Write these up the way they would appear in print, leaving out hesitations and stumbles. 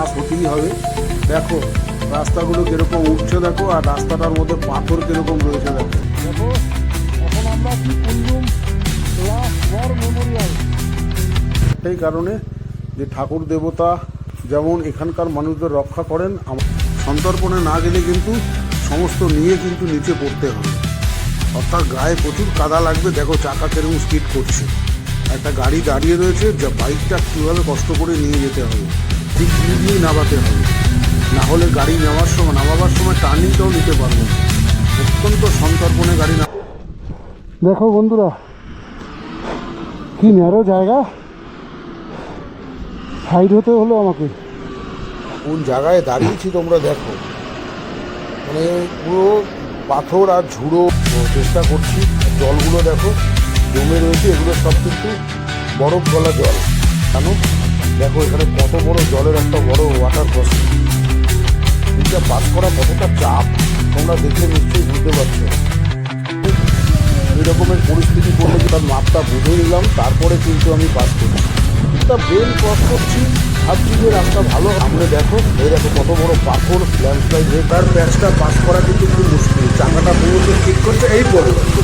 Pass হতেই হবে। দেখো রাস্তাগুলো কিরকম উঠছে দেখো, আর রাস্তাটার মধ্যে পাথর কিরকম রয়েছে দেখো। দেখো এখন আমরা কি কুঞ্জুম ওয়ার মেমোরিয়াল। এই কারণে যে ঠাকুর দেবতা যেমন এখানকার মানুষদের রক্ষা করেন, সন্তর্পণে না গেলে কিন্তু সমস্ত নিয়ে কিন্তু নিচে পড়তে হবে, অর্থাৎ গায়ে প্রচুর কাদা লাগবে। দেখো চাকা কেরকম স্পিড করছে, একটা গাড়ি দাঁড়িয়ে রয়েছে, যা বাইকটা কীভাবে কষ্ট করে নিয়ে যেতে হবে, ঠিক দিয়েই নামাতে হবে, না হলে গাড়ি নামাবার সময় টার্নিংটাও নিতে পারবো না। অত্যন্ত সন্তর্পণে গাড়ি না। দেখো বন্ধুরা কি ন্যারো জায়গা, সাইড হতে হলো আমাকে। কোন জায়গায় দাঁড়িয়েছি তোমরা দেখো, মানে পুরো পাথর আর ঝুড়ো। চেষ্টা করছি, জলগুলো দেখো জমে রয়েছে, এগুলো সব কিন্তু বরফ গলা জল। কেন দেখো এখানে কত বড় জলের একটা বড় ওয়াটার ক্রসিং, এটা পাস করা কতটা চাপ তোমরা দেখলে নিশ্চয়ই বুঝতে পারছো। এই রকমের পরিস্থিতি করলে তার মাপটা বুঝে নিলাম, তারপরে কিন্তু আমি পাস করছি। একটা ব্রেন ক্রস করছি, ভাবছি যে রাস্তা ভালো। সামনে দেখো, এই দেখো কত বড় পাথর, ল্যান্ডস্লাইড হয়ে তার প্যাচটা পাস করা কিন্তু খুব মুশকিল। চাকাটা পুরো ঠিক করছে, এই পড়ে বুঝতে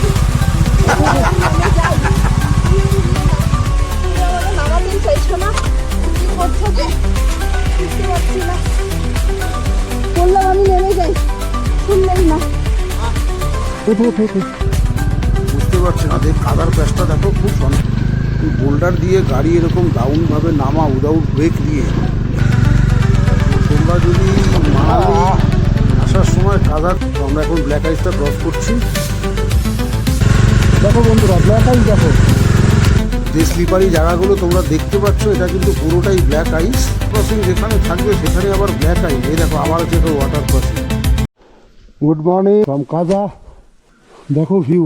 পারছি না। দেখ কাদার প্যাচটা দেখো খুব বোল্ডার দিয়ে গাড়ি এরকম ডাউনভাবে নামা উইদাউট ব্রেক দিয়ে। তোমরা যদি মানালি আসার সময় কাদা, আমরা এখন ব্ল্যাক আইসটা ক্রস করছি। দেখো বন্ধুরা ব্ল্যাক আইস দেখো, যে স্লিপারি জায়গাগুলো তোমরা দেখতে পাচ্ছ এটা কিন্তু পুরোটাই ব্ল্যাক আইস। ক্রসিং যেখানে থাকবে সেখানে আবার ব্ল্যাক আইস। এই দেখো আবার হচ্ছে water crossing. Good morning from কাজা। দেখো ভিউ,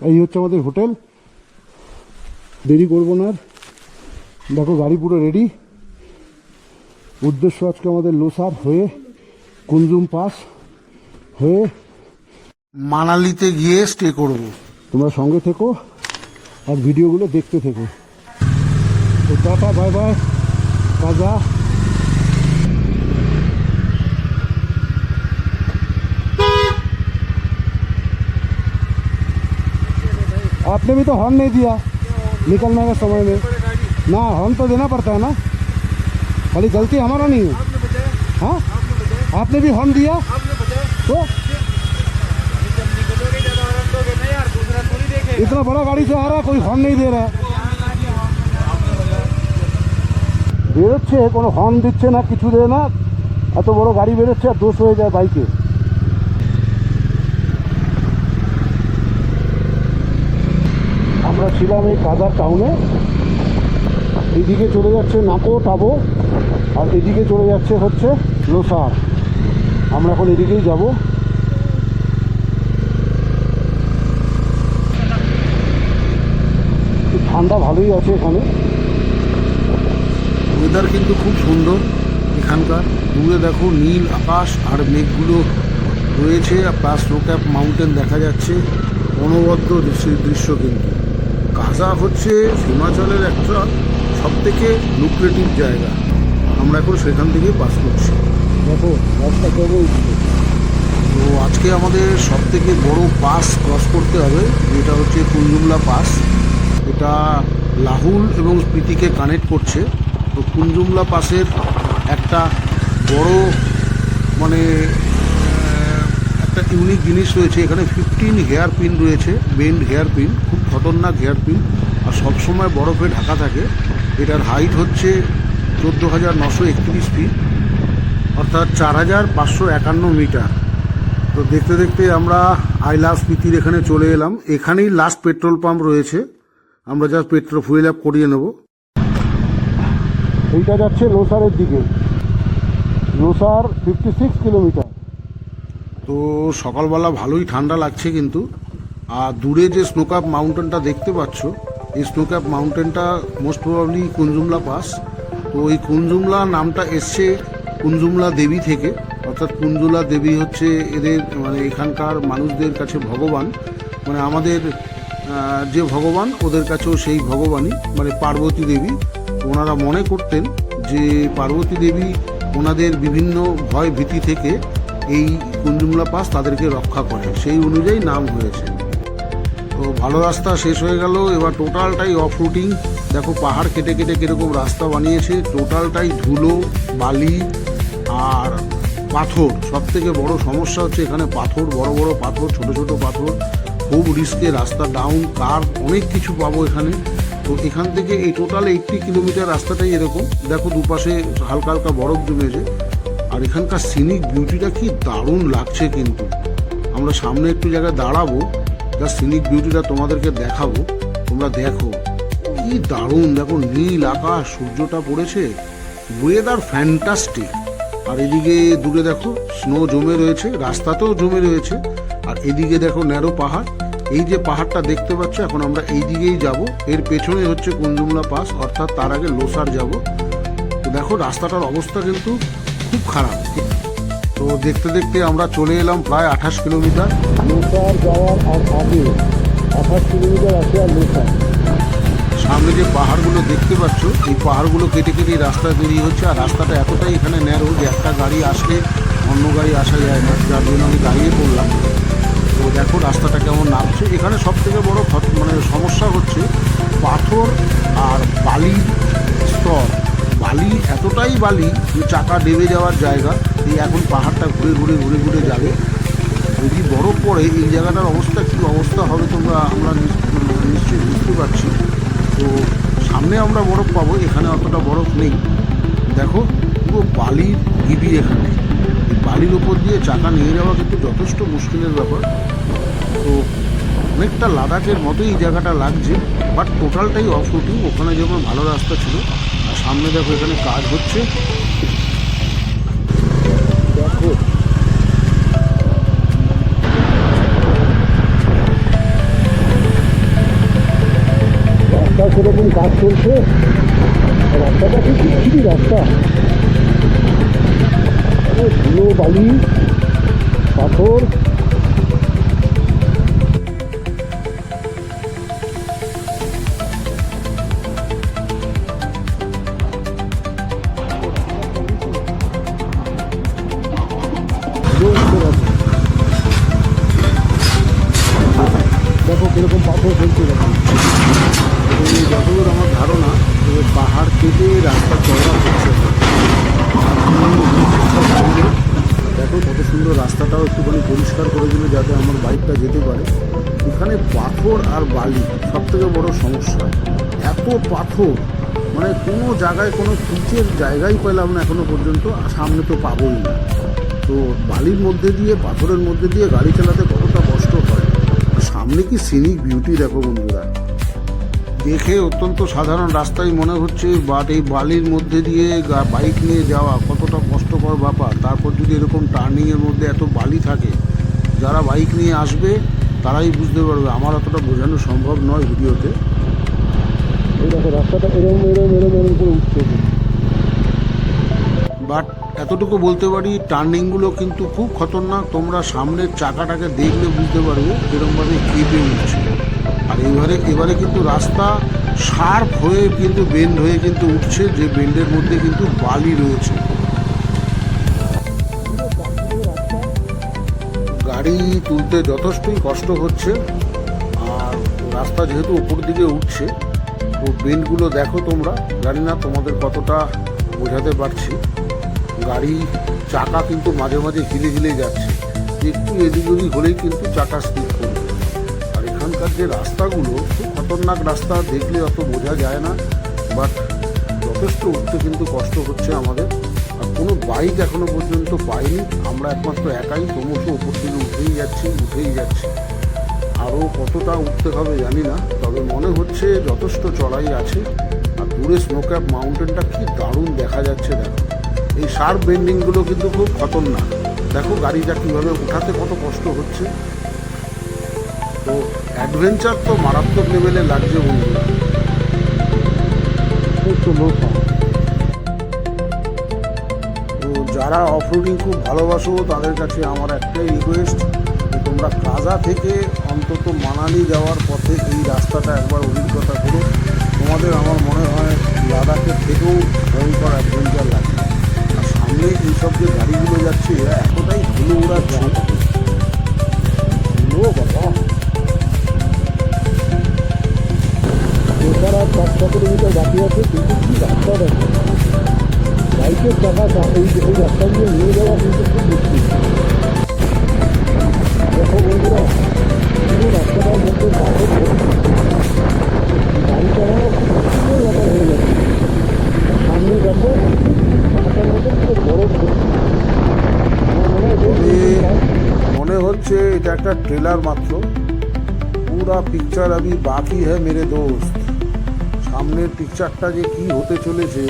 এই হচ্ছে আমাদের হোটেল। দেরি করবো না, দেখো গাড়ি পুরো রেডি। উদ্দেশ্য আজকে আমাদের লোসার হয়ে কুঞ্জুম পাস হয়ে মানালিতে গিয়ে স্টে করব। তোমরা সঙ্গে থেকো আর ভিডিওগুলো দেখতে থেকো। তো টাটা, বাই বাই কাজা। आपने भी तो हॉर्न नहीं दिया निकलने के समय में ना, हॉर्न तो देना पड़ता है ना, खाली गलती हमारा नहीं है। हाँ आपने भी हॉर्न दिया तो इतना बड़ा गाड़ी से आ रहा है, कोई हॉर्न नहीं दे रहा है। বেরোচ্ছে কোনো হর্ন দিচ্ছে না, কিছু দেয় না, এত বড় গাড়ি বেরোচ্ছে আর দোষ হয়ে যায় বাইকে। আমরা ছিলাম এই কাজার টাউনে, এদিকে চলে যাচ্ছে নাকো টাবো আর এদিকে চলে যাচ্ছে হচ্ছে লোসার। আমরা এখন এদিকেই যাব। ঠান্ডা ভালোই আছে এখানে, ওয়েদার কিন্তু খুব সুন্দর এখানকার। দূরে দেখো নীল আকাশ আর মেঘগুলো রয়েছে, প্লাস স্নোক্যাপ মাউন্টেন দেখা যাচ্ছে। অনবদ্য দৃশ্য কিন্তু। কাজা হচ্ছে হিমাচলের একটা সবথেকে লুক্রেটিভ জায়গা। আমরা এখন সেখান থেকে পাস করছি। দেখো রাস্তা কেমন উঠছে। তো আজকে আমাদের সবথেকে বড় পাস ক্রস করতে হবে, যেটা হচ্ছে কুঞ্জুমলা পাস। এটা লাহুল এবং স্পিতিকে কানেক্ট করছে। তো কুঞ্জুমলা পাসের একটা বড় মানে একটা ইউনিক জিনিস রয়েছে, এখানে 15 হেয়ার পিন রয়েছে, বেন্ড হেয়ার পিন, খুব খতরনাক হেয়ার পিন, আর সবসময় বরফে ঢাকা থাকে। এটার হাইট হচ্ছে 14,931 ফিট, অর্থাৎ 4,551 মিটার। তো দেখতে দেখতে আমরা আইলা স্পিতির এখানে চলে এলাম। এখানেই লাস্ট পেট্রোল পাম্প রয়েছে, আমরা জাস্ট পেট্রোল ফুয়েল আপ করিয়ে নেব। এইটা যাচ্ছে লোসারের দিকে, লোসার 56 কিলোমিটার। তো সকালবেলা ভালোই ঠান্ডা লাগছে কিন্তু। আর দূরে যে স্নোক্যাপ মাউন্টেনটা দেখতে পাচ্ছ, এই স্নোক্যাপ মাউন্টেনটা মোস্ট প্রবাবলি কুঞ্জুমলা পাস। তো এই কুঞ্জুমলা নামটা এসছে কুঞ্জুমলা দেবী থেকে, অর্থাৎ কুঞ্জুলা দেবী হচ্ছে এদের মানে এখানকার মানুষদের কাছে ভগবান, মানে আমাদের যে ভগবান ওদের কাছেও সেই ভগবানই, মানে পার্বতী দেবী। ওনারা মনে করতেন যে পার্বতী দেবী ওনাদের বিভিন্ন ভয় ভীতি থেকে এই কুঞ্জুমলা পাস তাদেরকে রক্ষা করে, সেই অনুযায়ী নাম হয়েছে। তো ভালো রাস্তা শেষ হয়ে গেল, এবার টোটালটাই অফ রুটিং। দেখো পাহাড় কেটে কেটে কীরকম রাস্তা বানিয়েছে, টোটালটাই ধুলো, বালি আর পাথর। সব থেকে বড় সমস্যা হচ্ছে এখানে পাথর, বড় বড় পাথর, ছোট ছোট পাথর, খুব রিস্কে রাস্তা, ডাউন কার্ভ অনেক কিছু পাবো এখানে। তো এখান থেকে এই টোটাল 80 কিলোমিটার রাস্তাটাই এরকম। দেখো দুপাশে হালকা হালকা বরফ জমেছে, আর এখানকার সিনিক বিউটিটা কি দারুণ লাগছে। কিন্তু আমরা সামনে একটু জায়গায় দাঁড়াবো, যার সিনিক বিউটিটা তোমাদেরকে দেখাবো, তোমরা দেখো কি দারুণ। দেখো নীল আকাশ, সূর্যটা পড়েছে, ওয়েদার ফ্যান্টাস্টিক। আর এদিকে দূরে দেখো স্নো জমে রয়েছে, রাস্তাতেও জমে রয়েছে। আর এদিকে দেখো ন্যারো পাহাড়, এই যে পাহাড়টা দেখতে পাচ্ছ, এখন আমরা এই দিকেই যাব। এর পেছনে হচ্ছে কুঞ্জুমলা পাস, অর্থাৎ তার আগে লোসার যাব। তো দেখো রাস্তাটার অবস্থা কিন্তু খুব খারাপ। তো দেখতে দেখতে আমরা চলে এলাম প্রায় 28 কিলোমিটার। লোসার যাওয়ার আগে 28 কিলোমিটার আছে। আর লোসার সামনে যে পাহাড়গুলো দেখতে পাচ্ছ, এই পাহাড়গুলো কেটে কেটে রাস্তা বেরিয়ে হচ্ছে। আর রাস্তাটা এতটাই এখানে ন্যারো যে একটা গাড়ি আসলে অন্য গাড়ি আসা যায় না, যার জন্য আমি দাঁড়িয়ে পড়লাম। তো দেখো রাস্তাটা কেমন নামছে। এখানে সব থেকে বড় মানে সমস্যা হচ্ছে পাথর আর বালির স্তর। বালি এতটাই বালি যে চাকা ডেবে যাওয়ার জায়গা। এই এখন পাহাড়টা ঘুরে ঘুরে ঘুরে ঘুরে যাবে। যদি বরফ পড়ে এই জায়গাটার অবস্থা কী অবস্থা হবে আমরা নিশ্চয়ই বুঝতে পারছি। তো সামনে আমরা বরফ পাবো, এখানে অতটা বরফ নেই। দেখো পুরো বালির ঢিবি এখানে। এই বালির ওপর দিয়ে চাকা নিয়ে যাওয়া কিন্তু যথেষ্ট মুশকিলের ব্যাপার। তো অনেকটা লাদাখের মতোই এই জায়গাটা লাগছে, বাট টোটালটাই অফ রুটিং। ওখানে যেমন ভালো রাস্তা ছিল, আর সামনে দেখো এখানে কাজ হচ্ছে। দেখো রাস্তা সেরকম কাজ চলছে, রাস্তাটা খুব বিচ্ছিরি রাস্তা, ধুলো বালি পাথর। দেখো কিরকম পাথর ফেলছে। যতদূর আমার ধারণা পাহাড় কেটে রাস্তা চওড়া হচ্ছে। দেখো কত সুন্দর রাস্তাটাও একটুখানি পরিষ্কার করে দিল যাতে আমার বাইকটা যেতে পারে। এখানে পাথর আর বালি সব থেকে বড় সমস্যা। এত পাথর, মানে কোনো জায়গায় কোনো পিচের জায়গাই পেলাম না এখনো পর্যন্ত, সামনে তো পাবোই না। তো বালির মধ্যে দিয়ে পাথরের মধ্যে দিয়ে গাড়ি চালাতে কতটা কষ্ট হয়। সামনে কি সিনিক বিউটি দেখো বন্ধুরা, দেখে অত্যন্ত সাধারণ রাস্তায় মনে হচ্ছে, বাট এই বালির মধ্যে দিয়ে বাইক নিয়ে যাওয়া কতটা কষ্টকর ব্যাপার। তারপর যদি এরকম টার্নিংয়ের মধ্যে এত বালি থাকে, যারা বাইক নিয়ে আসবে তারাই বুঝতে পারবে, আমার অতটা বোঝানো সম্ভব নয় ভিডিওতে। এই দেখো রাস্তাটা এরম এরম এরম এরম করে উঠছে। বাট এতটুকু বলতে পারি টার্নিংগুলো কিন্তু খুব খতরনাক। তোমরা সামনের চাকাটাকে দেখলে বুঝতে পারবে এরকমভাবে কেঁপে উঠছে। আর এবারে কিন্তু রাস্তা শার্প হয়ে কিন্তু বেন্ড হয়ে কিন্তু উঠছে, যে বেন্ডের মধ্যে কিন্তু বালি রয়েছে। গাড়ি তুলতে যথেষ্টই কষ্ট হচ্ছে। আর রাস্তা যেহেতু উপর দিকে উঠছে, তো বেন্ডগুলো দেখো তোমরা, জানি না তোমাদের কতটা বোঝাতে পারছি। গাড়ি চাকা কিন্তু মাঝে মাঝে হিলে হিলে যাচ্ছে, একটু এদিক ওদিক হলেই কিন্তু চাকা স্লিপ করবে। আর এখানকার যে রাস্তাগুলো খুব খতরনাক রাস্তা, দেখলে অত বোঝা যায় না, বাট যথেষ্ট উঠতে কিন্তু কষ্ট হচ্ছে আমাদের। আর কোনো বাইক এখনো পর্যন্ত পাইনি, আমরা একমাত্র একাই ক্রমশ উপর থেকে উঠেই যাচ্ছি। আরও কতটা উঠতে হবে জানি না, তবে মনে হচ্ছে যথেষ্ট চড়াই আছে। আর দূরে স্নোক্যাপ মাউন্টেনটা কি দারুণ দেখা যাচ্ছে। দেখো এই শার্প বেন্ডিংগুলো কিন্তু খুব খতরনাক। দেখো গাড়িটা কীভাবে উঠাতে কত কষ্ট হচ্ছে। তো অ্যাডভেঞ্চার তো মারাত্মক লেভেলে লাগছে বন্ধুরা। তো যারা অফরোডিং খুব ভালোবাসো তাদের কাছে আমার একটাই রিকোয়েস্ট, তোমরা কাজা থেকে অন্তত মানালি যাওয়ার পথে এই রাস্তাটা একবার অভিজ্ঞতা করো। তোমাদের আমার মনে হয় লাদাখের থেকেও ভয়ঙ্কর অ্যাডভেঞ্চার লাগে। আর সামনে এইসব যে গাড়িগুলো যাচ্ছে এরা এতটাই ধুলো ওড়াচ্ছে, ধুলো বাবা। এছাড়া 5 কিলোমিটার বাকি আছে, কিন্তু কি রাস্তা দেখো, বাইকের চাকা এই রাস্তা দিয়ে নিয়ে যাওয়া কিন্তু খুব মুশকিল। দেখো বন্ধুরা, পুরো রাস্তাটার মধ্যে গাড়ি চালানো খুব মুশকিলের ব্যাপার হয়ে যাচ্ছে। সামনে দেখো রাস্তার মধ্যে পুরো বরফ মনে হচ্ছে এটা একটা ট্রেলার মাত্র। পুরা পিকচার আমি বাকি হ্যাঁ মেরে দোস্ত। সামনের পিকচারটা যে কি হতে চলেছে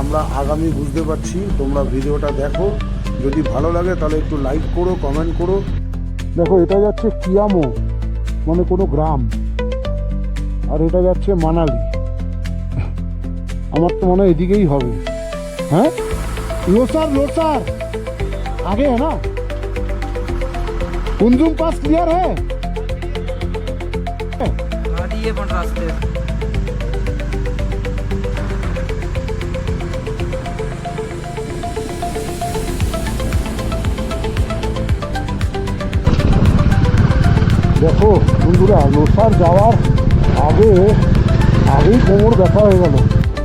আমরা আগামী বুঝতে পারছি। তোমরা ভিডিওটা দেখো, যদি ভালো লাগে তাহলে একটু লাইক করো, কমেন্ট করো। দেখো এটা যাচ্ছে কিয়ামো, মানে কোনো গ্রাম, আর এটা যাচ্ছে মানালি। আমার তো মনে হয় এদিকেই হবে। হ্যাঁ, लोसार लोसार आगे है ना। कुंजुम पास क्लियर है। ये बन रास्ते দেখো বন্ধুরা, লোসার যাওয়ার আগেই কোমর ব্যথা হয়ে গেল।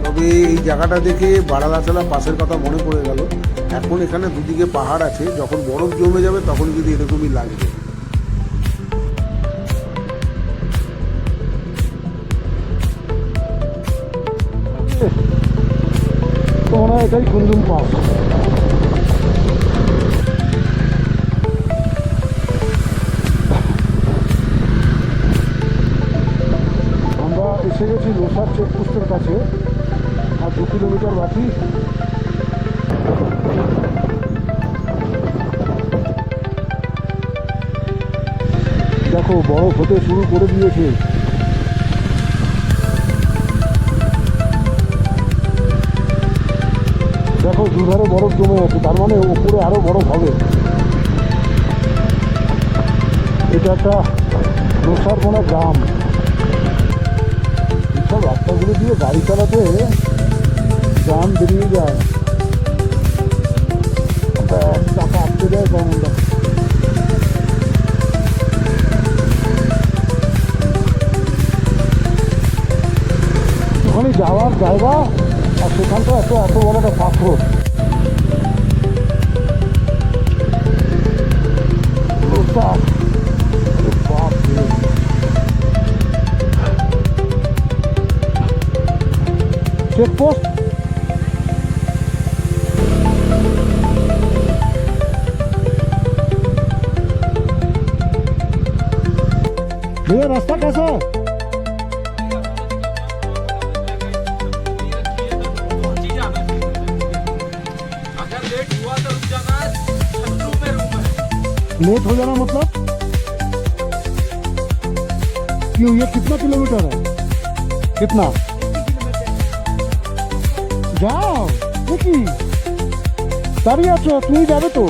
তবে এই জায়গাটা দেখে বারালাচালা পাশের কথা মনে পড়ে গেল। এখন এখানে দুদিকে পাহাড় আছে, যখন বরফ জমে যাবে তখন কিন্তু এরকমই লাগবে। তো মনে হয় এটাই কুন্দুম পাস। আমরা এসে গেছি লোসার চেকপোস্টের কাছে, আর 2 কিলোমিটার বাকি। দেখো বরফ হতে শুরু করে দিয়েছে। দেখো দুধারে বরফ জমে আছে, তার মানে উপরে আরো বরফ হবে। এটা একটা লোসার কোনো গ্রাম। এইসব রাস্তাগুলো দিয়ে গাড়ি চালাতে জান বেরিয়ে যায়, টাকা আটকে যায় কেমন। ওখানে যাওয়ার জায়গা, আর সেখানটা এত বড় একটা পাথর। चेकपोस्ट भैया रास्ता कैसा है? लेट हो जाना मतलब क्यों? ये कितना किलोमीटर है? कितना? যাও দেখি, দাঁড়িয়ে আছো তুমি, যাবে তো?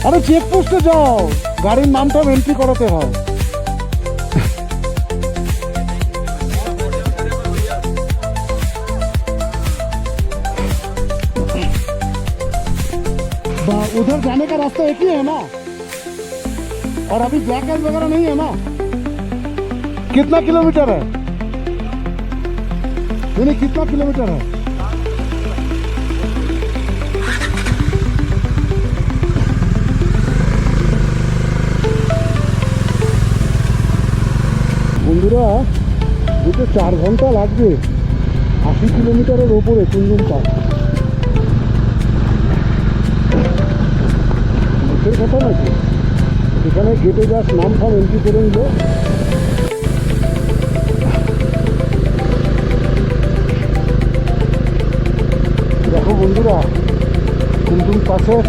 আরে চেকপোস্টে যাও, গাড়ির নামটা এন্ট্রি করাতে হয়। उधर जाने का रास्ता एक ही है ना, और अभी ब्लैक एंड वगैरह नहीं है ना। कितना किलोमीटर है? नहीं, कितना किलोमीटर है? বন্ধুরা যেতে 4 ঘন্টা লাগবে, 80 কিলোমিটারের ওপরে কুন্দুম পাস। মুখের কথা নাকি, এখানে গেটে জাস্ট নাম ফাম এন্ট্রি করে নিল। দেখো বন্ধুরা, কুন্দুম পাসের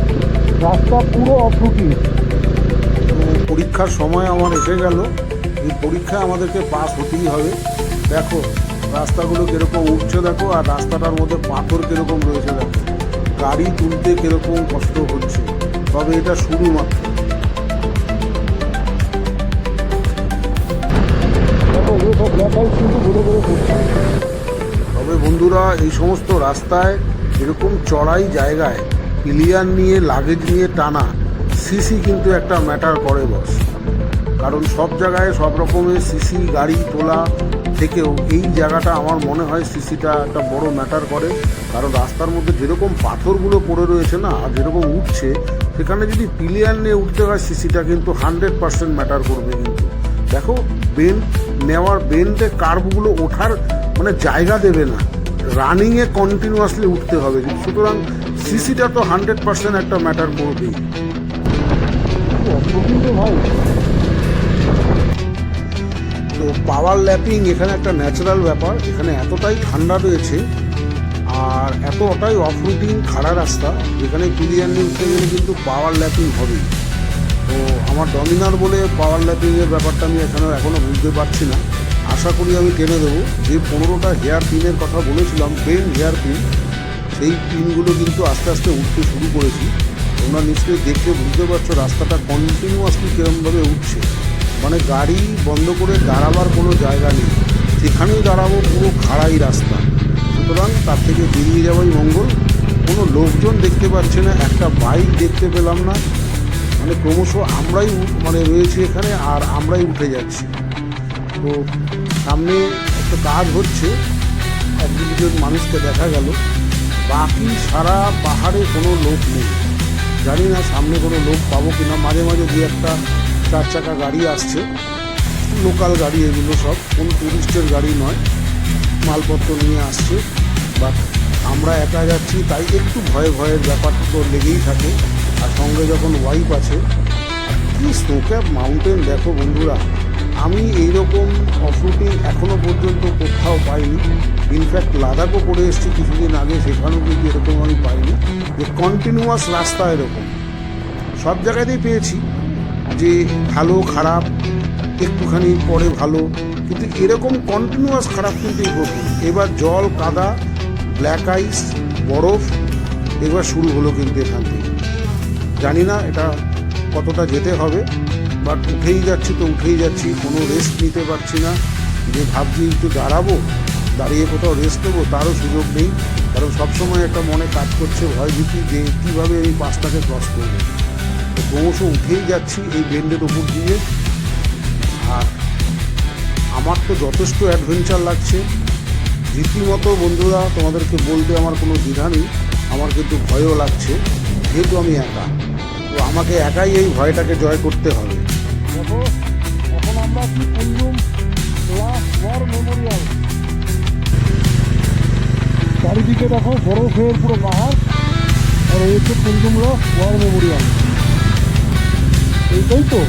রাস্তা পুরো অফরুটি। পরীক্ষার সময় আমার এসে গেল, এই পরীক্ষায় আমাদেরকে পাস হতেই হবে। দেখো রাস্তাগুলো কীরকম উঠছে দেখো, আর রাস্তাটার মধ্যে পাথর কীরকম রয়েছে দেখো, গাড়ি তুলতে কীরকম কষ্ট হচ্ছে। তবে এটা শুরু মাত্র। দেখো এগুলো সব ব্ল্যাক আউট কিন্তু ঘুরে ঘুরে পড়ছে। তবে বন্ধুরা, এই সমস্ত রাস্তায় এরকম চড়াই জায়গায় পিলিয়ার নিয়ে লাগেজ নিয়ে টানা সিসি কিন্তু একটা ম্যাটার করে বস। কারণ সব জায়গায় সব রকমের সিসি গাড়ি তোলা থেকেও এই জায়গাটা আমার মনে হয় সিসিটা একটা বড় ম্যাটার করে। কারণ রাস্তার মধ্যে যেরকম পাথরগুলো পড়ে রয়েছে না, আর যেরকম উঠছে, সেখানে যদি পিলিয়ার নিয়ে উঠতে হয় সিসিটা কিন্তু 100% ম্যাটার করবে। কিন্তু দেখো, বেন্ড নেওয়ার বেন্ডে কার্ভগুলো ওঠার মানে জায়গা দেবে না, রানিংয়ে কন্টিনিউয়াসলি উঠতে হবে। সুতরাং সিসিটা তো 100% একটা ম্যাটার করবেই। ভাই, তো পাওয়ার ল্যাপিং এখানে একটা ন্যাচারাল ব্যাপার। এখানে এতটাই ঠান্ডা রয়েছে আর এতটাই অফ রুটিং খাড়া রাস্তা, যেখানে পিলিয়ার নিয়ে উঠতে গেলে কিন্তু পাওয়ার ল্যাপিং হবেই। তো আমার ডমিনার বলে পাওয়ার ল্যাপিংয়ের ব্যাপারটা আমি এখনও বুঝতে পারছি না। আশা করি আমি টেনে দেবো। যে 15টা হেয়ার পিনের কথা বলেছিলাম, বেন্ড হেয়ার পিন, সেই পিনগুলো কিন্তু আস্তে আস্তে উঠতে শুরু করেছি। তোমরা নিশ্চয়ই দেখলে বুঝতে পারছো রাস্তাটা কন্টিনিউয়াসলি কীরকমভাবে উঠছে। মানে গাড়ি বন্ধ করে দাঁড়াবার কোনো জায়গা নেই, সেখানেই দাঁড়াবো, পুরো খাড়াই রাস্তা। সুতরাং তার থেকে বেরিয়ে যাওয়াই মঙ্গল। কোনো লোকজন দেখতে পাচ্ছি না, একটা বাইক দেখতে পেলাম না। মানে ক্রমশ আমরাই মানে রয়েছি এখানে আর আমরাই উঠে যাচ্ছি। তো সামনে একটা কাজ হচ্ছে, এক দুজন মানুষকে দেখা গেল, বাকি সারা পাহাড়ে কোনো লোক নেই। জানি না সামনে কোনো লোক পাবো কিনা। মাঝে মাঝে দু একটা 4 চাকা গাড়ি আসছে, লোকাল গাড়ি, এগুলো সব কোনো টুরিস্টের গাড়ি নয়, মালপত্র নিয়ে আসছে। বাট আমরা একা যাচ্ছি, তাই একটু ভয়ের ব্যাপার তো লেগেই থাকে। আর সঙ্গে যখন ওয়াইফ আছে, কি স্নোক্যাপ মাউন্টেন দেখো বন্ধুরা। আমি এইরকম অফরুটিং এখনও পর্যন্ত কোথাও পাইনি। ইনফ্যাক্ট লাদাখও করে এসেছি কিছুদিন আগে, সেখানেও কিন্তু এরকম আমি পাইনি যে কন্টিনিউয়াস রাস্তা এরকম। সব জায়গাতেই পেয়েছি যে ভালো খারাপ, একটুখানি পরে ভালো, কিন্তু এরকম কন্টিনিউয়াস খারাপ কিন্তু এই প্রথম। এবার জল, কাদা, ব্ল্যাক আইস, বরফ এবার শুরু হলো কিন্তু এখান থেকে। জানি না এটা কতটা যেতে হবে, বাট উঠেই যাচ্ছি তো উঠেই যাচ্ছি, কোনো রেস্ট নিতে পারছি না। যে ভাবছি একটু দাঁড়াবো, দাঁড়িয়ে কোথাও রেস্ট নেবো, তারও সুযোগ নেই। কারণ সবসময় একটা মনে কাজ করছে ভয় ভীতি যে কীভাবে এই পাসটাকে ক্রস করবো। তো ক্রমশ উঠেই যাচ্ছি এই বেন্ডের উপর দিয়ে। আর আমার তো যথেষ্ট অ্যাডভেঞ্চার লাগছে রীতিমতো বন্ধুরা। তোমাদেরকে বলতে আমার কোনো দ্বিধা নেই, আমার কিন্তু ভয়ও লাগছে, যেহেতু আমি একা। তো আমাকে একাই এই ভয়টাকে জয় করতে হবে। দেখো, এখন আমরা কি কুঞ্জুম ওয়ার মেমোরিয়াল, চারিদিকে দেখো বরফের পুরো পাহাড়, আর এই হচ্ছে কুঞ্জুমলা ওয়ার মেমোরিয়াল। এইটাই তো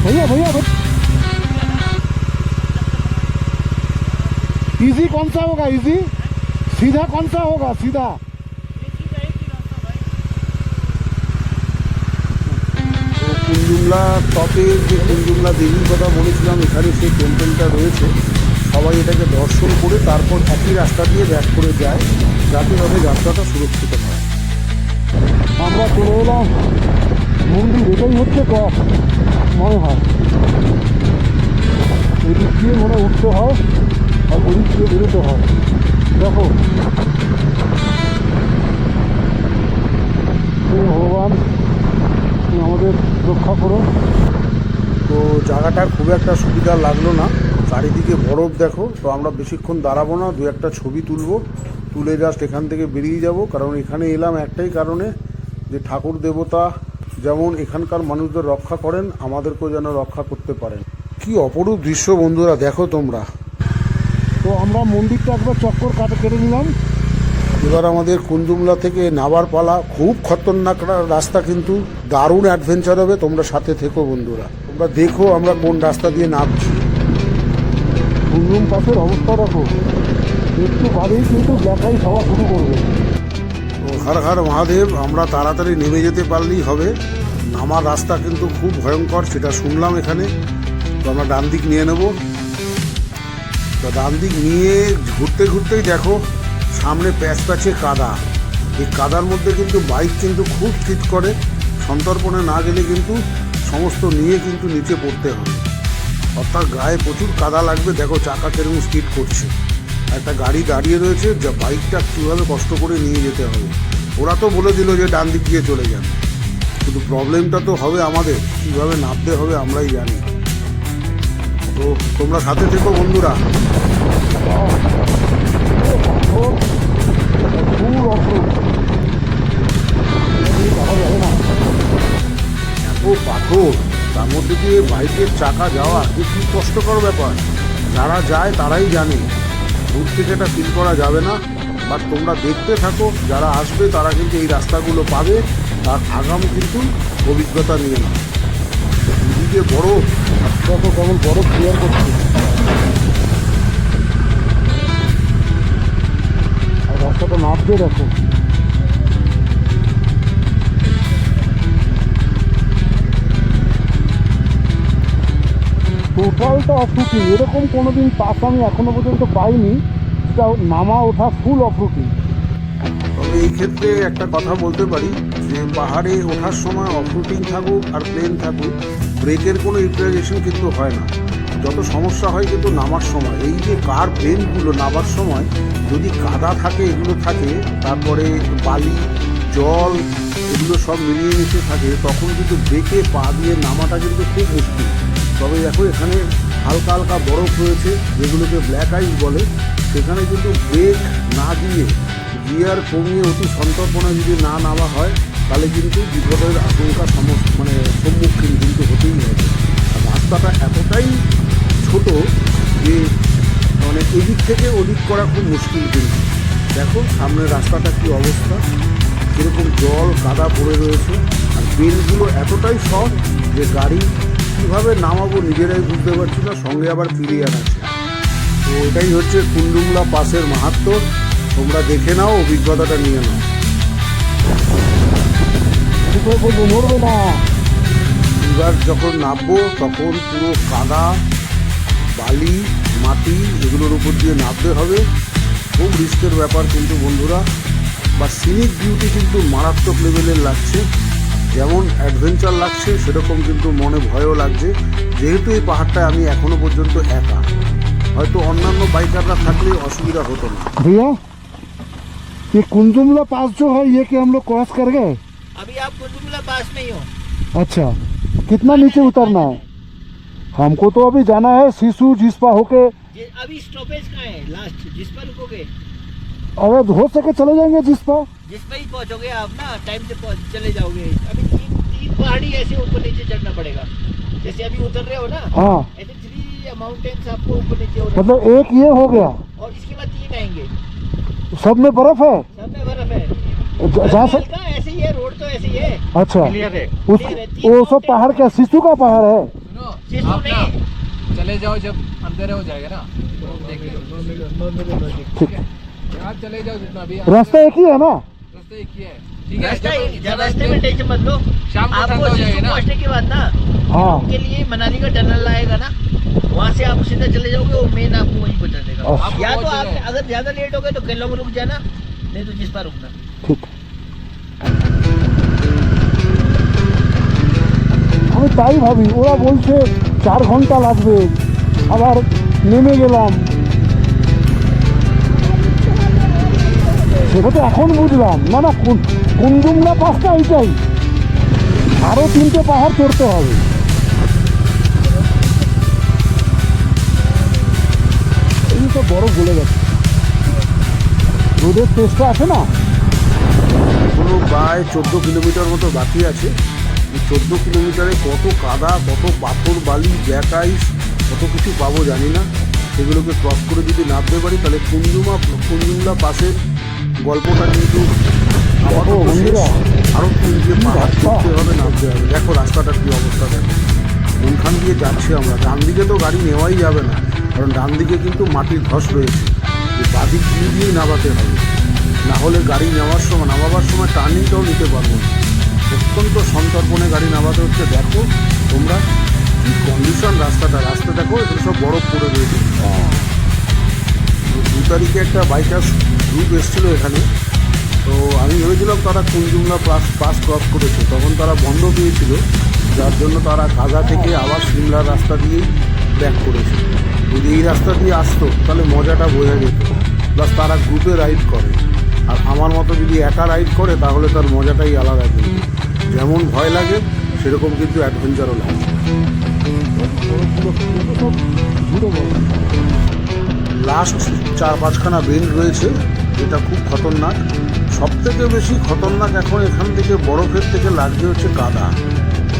भैया भैया इजी कौन सा होगा? इजी सीधा कौन सा होगा? सीधा কুঞ্জুমলা টপের যে কুঞ্জুমলা দেবীর কথা বলেছিলাম, এখানে সেই টেম্পলটা রয়েছে। সবাই এটাকে দর্শন করে তারপর একই রাস্তা দিয়ে ব্যাক করে যায়, যাতে তাদের যাত্রাটা সুরক্ষিত হয়। আমরা চলে এলাম মন্দির, এটাই হচ্ছে টপ মনে হয়। এদিক দিয়ে মনে উঠতে হয় আর ওদিক দিয়ে বেরোতে হয়। দেখো, ভগবান আমাদের রক্ষা করো। তো জায়গাটা খুব একটা সুবিধা লাগলো না, চারিদিকে বরফ দেখো। তো আমরা বেশিক্ষণ দাঁড়াবো না, দু একটা ছবি তুলে জাস্ট এখান থেকে বেরিয়ে যাব। কারণ এখানে এলাম একটাই কারণে, যে ঠাকুর দেবতা যেমন এখানকার মানুষদের রক্ষা করেন, আমাদেরকেও যেন রক্ষা করতে পারেন। কি অপরূপ দৃশ্য বন্ধুরা, দেখো তোমরা। তো আমরা মন্দিরটা একবার চক্কর কেটে নিলাম। এবার আমাদের কুঞ্জুমলা থেকে নাবার পালা। খুব খতরনাক রাস্তা, কিন্তু দারুণ অ্যাডভেঞ্চার হবে। তোমরা সাথে থেকো বন্ধুরা, তোমরা দেখো আমরা কোন রাস্তা দিয়ে নামছি। কুঞ্জুম পাশের অবস্থা দেখো, একটু বাদেই কিন্তু ব্ল্যাক আইস হওয়া শুরু করবে। তো হর হর মহাদেব, আমরা তাড়াতাড়ি নেমে যেতে পারলেই হবে। নামার রাস্তা কিন্তু খুব ভয়ঙ্কর, সেটা শুনলাম এখানে। তো আমরা ডান দিক নিয়ে নেব। তো ডান দিক নিয়ে ঘুরতেই দেখো সামনে প্যাচে কাদা। এই কাদার মধ্যে কিন্তু বাইক কিন্তু খুব ফিট করে। সন্তর্পণে না গেলে কিন্তু সমস্ত নিয়ে কিন্তু নিচে পড়তে হবে। অর্থাৎ গায়ে প্রচুর কাদা লাগবে। দেখো চাকা কেরকম স্কিড করছে, একটা গাড়ি দাঁড়িয়ে রয়েছে, যা বাইকটা কীভাবে কষ্ট করে নিয়ে যেতে হবে। ওরা তো বলে দিল যে ডান দিক দিয়ে চলে যান, কিন্তু প্রবলেমটা তো হবে আমাদের, কীভাবে নামতে হবে আমরাই জানি। তো তোমরা সাথে থেকো বন্ধুরা। এত পাথর, তার মধ্যে দিয়ে বাইকের চাকা যাওয়া যে কী কষ্টকর ব্যাপার, যারা যায় তারাই জানে। দূর থেকে এটা ফিল করা যাবে না, বাট তোমরা দেখতে থাকো, যারা আসবে তারা কিন্তু এই রাস্তাগুলো পাবে, তার আগাম কিন্তু অভিজ্ঞতা নিয়ে না। দিদিকে বড় দেখো কেমন বড় ক্লিয়ার করছে, আর রাস্তাটা নামবে দেখো। টোটালটা অফরুটিং, এরকম কোনোদিন পাস আমি এখনো পর্যন্ত পাইনি, যেটা নামা ওঠা ফুল অফরুটিং। তবে এই ক্ষেত্রে একটা কথা বলতে পারি যে পাহাড়ে ওঠার সময় অফরুটিং থাকুক আর প্লেন থাকুক, ব্রেকের কোনো ইউটিলাইজেশন কিন্তু হয় না। যত সমস্যা হয় কিন্তু নামার সময়, এই যে কার বেঞ্চগুলো নামার সময় যদি কাদা থাকে, এগুলো থাকে, তারপরে বালি জল এগুলো সব মিলিয়ে মিশে থাকে, তখন কিন্তু ব্রেকে পা দিয়ে নামাটা কিন্তু খুব মুশকিল। তবে দেখো এখানে হালকা হালকা বরফ রয়েছে, যেগুলোকে ব্ল্যাক আইস বলে, সেখানে কিন্তু ব্রেক না দিয়ে গিয়ার কমিয়ে অতি সন্তর্পণে যদি না নামা হয়, তাহলে কিন্তু বিপদের আশঙ্কা সম্মুখীন কিন্তু হতেই হবে। আর রাস্তাটা এতটাই ছোট যে এদিক থেকে ওদিক করা খুব মুশকিল। কিন্তু দেখো সামনের রাস্তাটা কী অবস্থা, কীরকম জল কাদা পড়ে রয়েছে, আর বেলগুলো এতটাই সব যে গাড়ি কীভাবে নামাবো নিজেরাই বুঝতে পারছি না, সঙ্গে আবার ফিরিয়ে আনাচ্ছে। তো এটাই হচ্ছে কুন্ডুমলা পাসের মাহাত্ম্য, তোমরা দেখে নাও, অভিজ্ঞতাটা নিয়ে নাও। মরবে না, এবার যখন নামবো তখন পুরো কাদা বালি মাটি এগুলোর উপর দিয়ে নামতে হবে, খুব রিস্কের ব্যাপার কিন্তু বন্ধুরা। বা সিনিক বিউটি কিন্তু মারাত্মক লেভেলের লাগছে, যেমন অ্যাডভেঞ্চার লাগছে সেরকম কিন্তু মনে ভয়ও লাগছে, যেহেতু এই পাহাড়টায় আমি এখনো পর্যন্ত একা, হয়তো অন্যান্য বাইকাররা থাকলে অসুবিধা হতো না। भैया ये कुंजुमला पास जो है ये कि हम लोग क्रॉस कर गए? अभी आप कुतुबुल्ला पास में ही हो। अच्छा, कितना नीचे उतरना है? हमको तो अभी जाना है सिसु जिस्पा होके। अभी स्टॉपेज कहाँ है लास्ट, जिस पर रुकोगे? अगर हो सके चले जाएंगे जिस्पा। जिस पर ही पहुँचोगे आप ना, टाइम से चले जाओगे। अभी तीन पहाड़ी ऐसे ऊपर नीचे चढ़ना पड़ेगा, जैसे अभी उतर रहे हो ना, हाँ, ऐसे 3 माउंटेन्स आपको ऊपर नीचे होना। मतलब एक ये हो गया, और इसके बाद 3 आएंगे, सब में बर्फ है। सब में बर्फ है। जहाँ से हल्का ऐसे ही है, रोड तो ऐसे ही है। अच्छा, क्लियर है। उस वो सब पहाड़ क्या सिसु का पहाड़ है? सुनो, सिसु आप ना नहीं। चले जाओ, जब अंधेरा हो जाएगा ना तो देख लो। ठीक, आप चले जाओ जितना भी रास्ता एक ही है ना? रास्ता एक ही है, ठीक है। रास्ता रास्ते में टेंशन मत लो, शाम को आपको ठंडा हो सिसु जाएगा ना। पहुंचने के बाद ना हाँ, के लिए मनाली का टनल आएगा ना, वहाँ से आप सीधा चले जाओगे, वो मेन आपको वहीं पहुँचा देगा। अच्छा। या तो पहुंच आप जाए। अगर ज्यादा लेट हो गए तो केलों में रुक जाना, नहीं तो जिस पर रुकना। ঠিক। আমি তাই ভাবি, ওরা বলছে 4 ঘন্টা লাগবে, আবার নেমে গেলাম, সেটা তো এখন বুঝলাম। না না, কুন্ডুমলা পাসটা এইটাই, আরও 3টে পাহাড় চড়তে হবে। এই তো বড় গলে গেছে, রোদের টেস্টটা আছে না। এখনো প্রায় 14 কিলোমিটার মতো বাকি আছে। এই 14 কিলোমিটারে কত কাদা, কত পাথর বালি ব্ল্যাক আইস, কত কিছু পাবো জানি না। সেগুলোকে ক্রস করে যদি নামতে পারি তাহলে কুন্ডুমলা পাসের গল্পটা কিন্তু আবারও বন্ধুরা আরও 3টে পাহাড় চড়তে হবে, নামতে হবে। দেখো রাস্তাটার কী অবস্থা, দেখো কোনখান দিয়ে যাচ্ছে আমরা। ডান দিকে তো গাড়ি নেওয়াই যাবে না, কারণ ডান দিকে কিন্তু মাটির ধস রয়েছে, বাদিক দিয়েই নামাতে হবে, না হলে গাড়ি নামাবার সময় টার্নিংটাও নিতে পারবো না। অত্যন্ত সন্তর্পণে গাড়ি নামাতে হচ্ছে। দেখো তোমরা কি কন্ডিশন রাস্তা দেখো, এগুলো সব বরফ পড়ে রয়েছে। 2 তারিখে একটা বাইকার্স গ্রুপ এসেছিলো এখানে, তো আমি ভেবেছিলাম তারা কুন্ডুমলা পাস ক্রস করেছে, তখন তারা বন্ধ পেয়েছিল, যার জন্য তারা কাজা থেকে আবার সিমলার রাস্তা দিয়েই ব্যাক করেছে। যদি এই রাস্তা দিয়ে আসতো তাহলে মজাটা বোঝা যেত। প্লাস তারা গ্রুপে রাইড করে, আর আমার মতো যদি একা রাইড করে তাহলে তার মজাটাই আলাদা। কিন্তু যেমন ভয় লাগে সেরকম কিন্তু অ্যাডভেঞ্চারও লাগে। লাস্ট 4-5খানা বেন্ড রয়েছে, যেটা খুব খতরনাক। সব থেকে বেশি খতরনাক এখন এখান থেকে বরফের থেকে লাগছে হচ্ছে কাদা।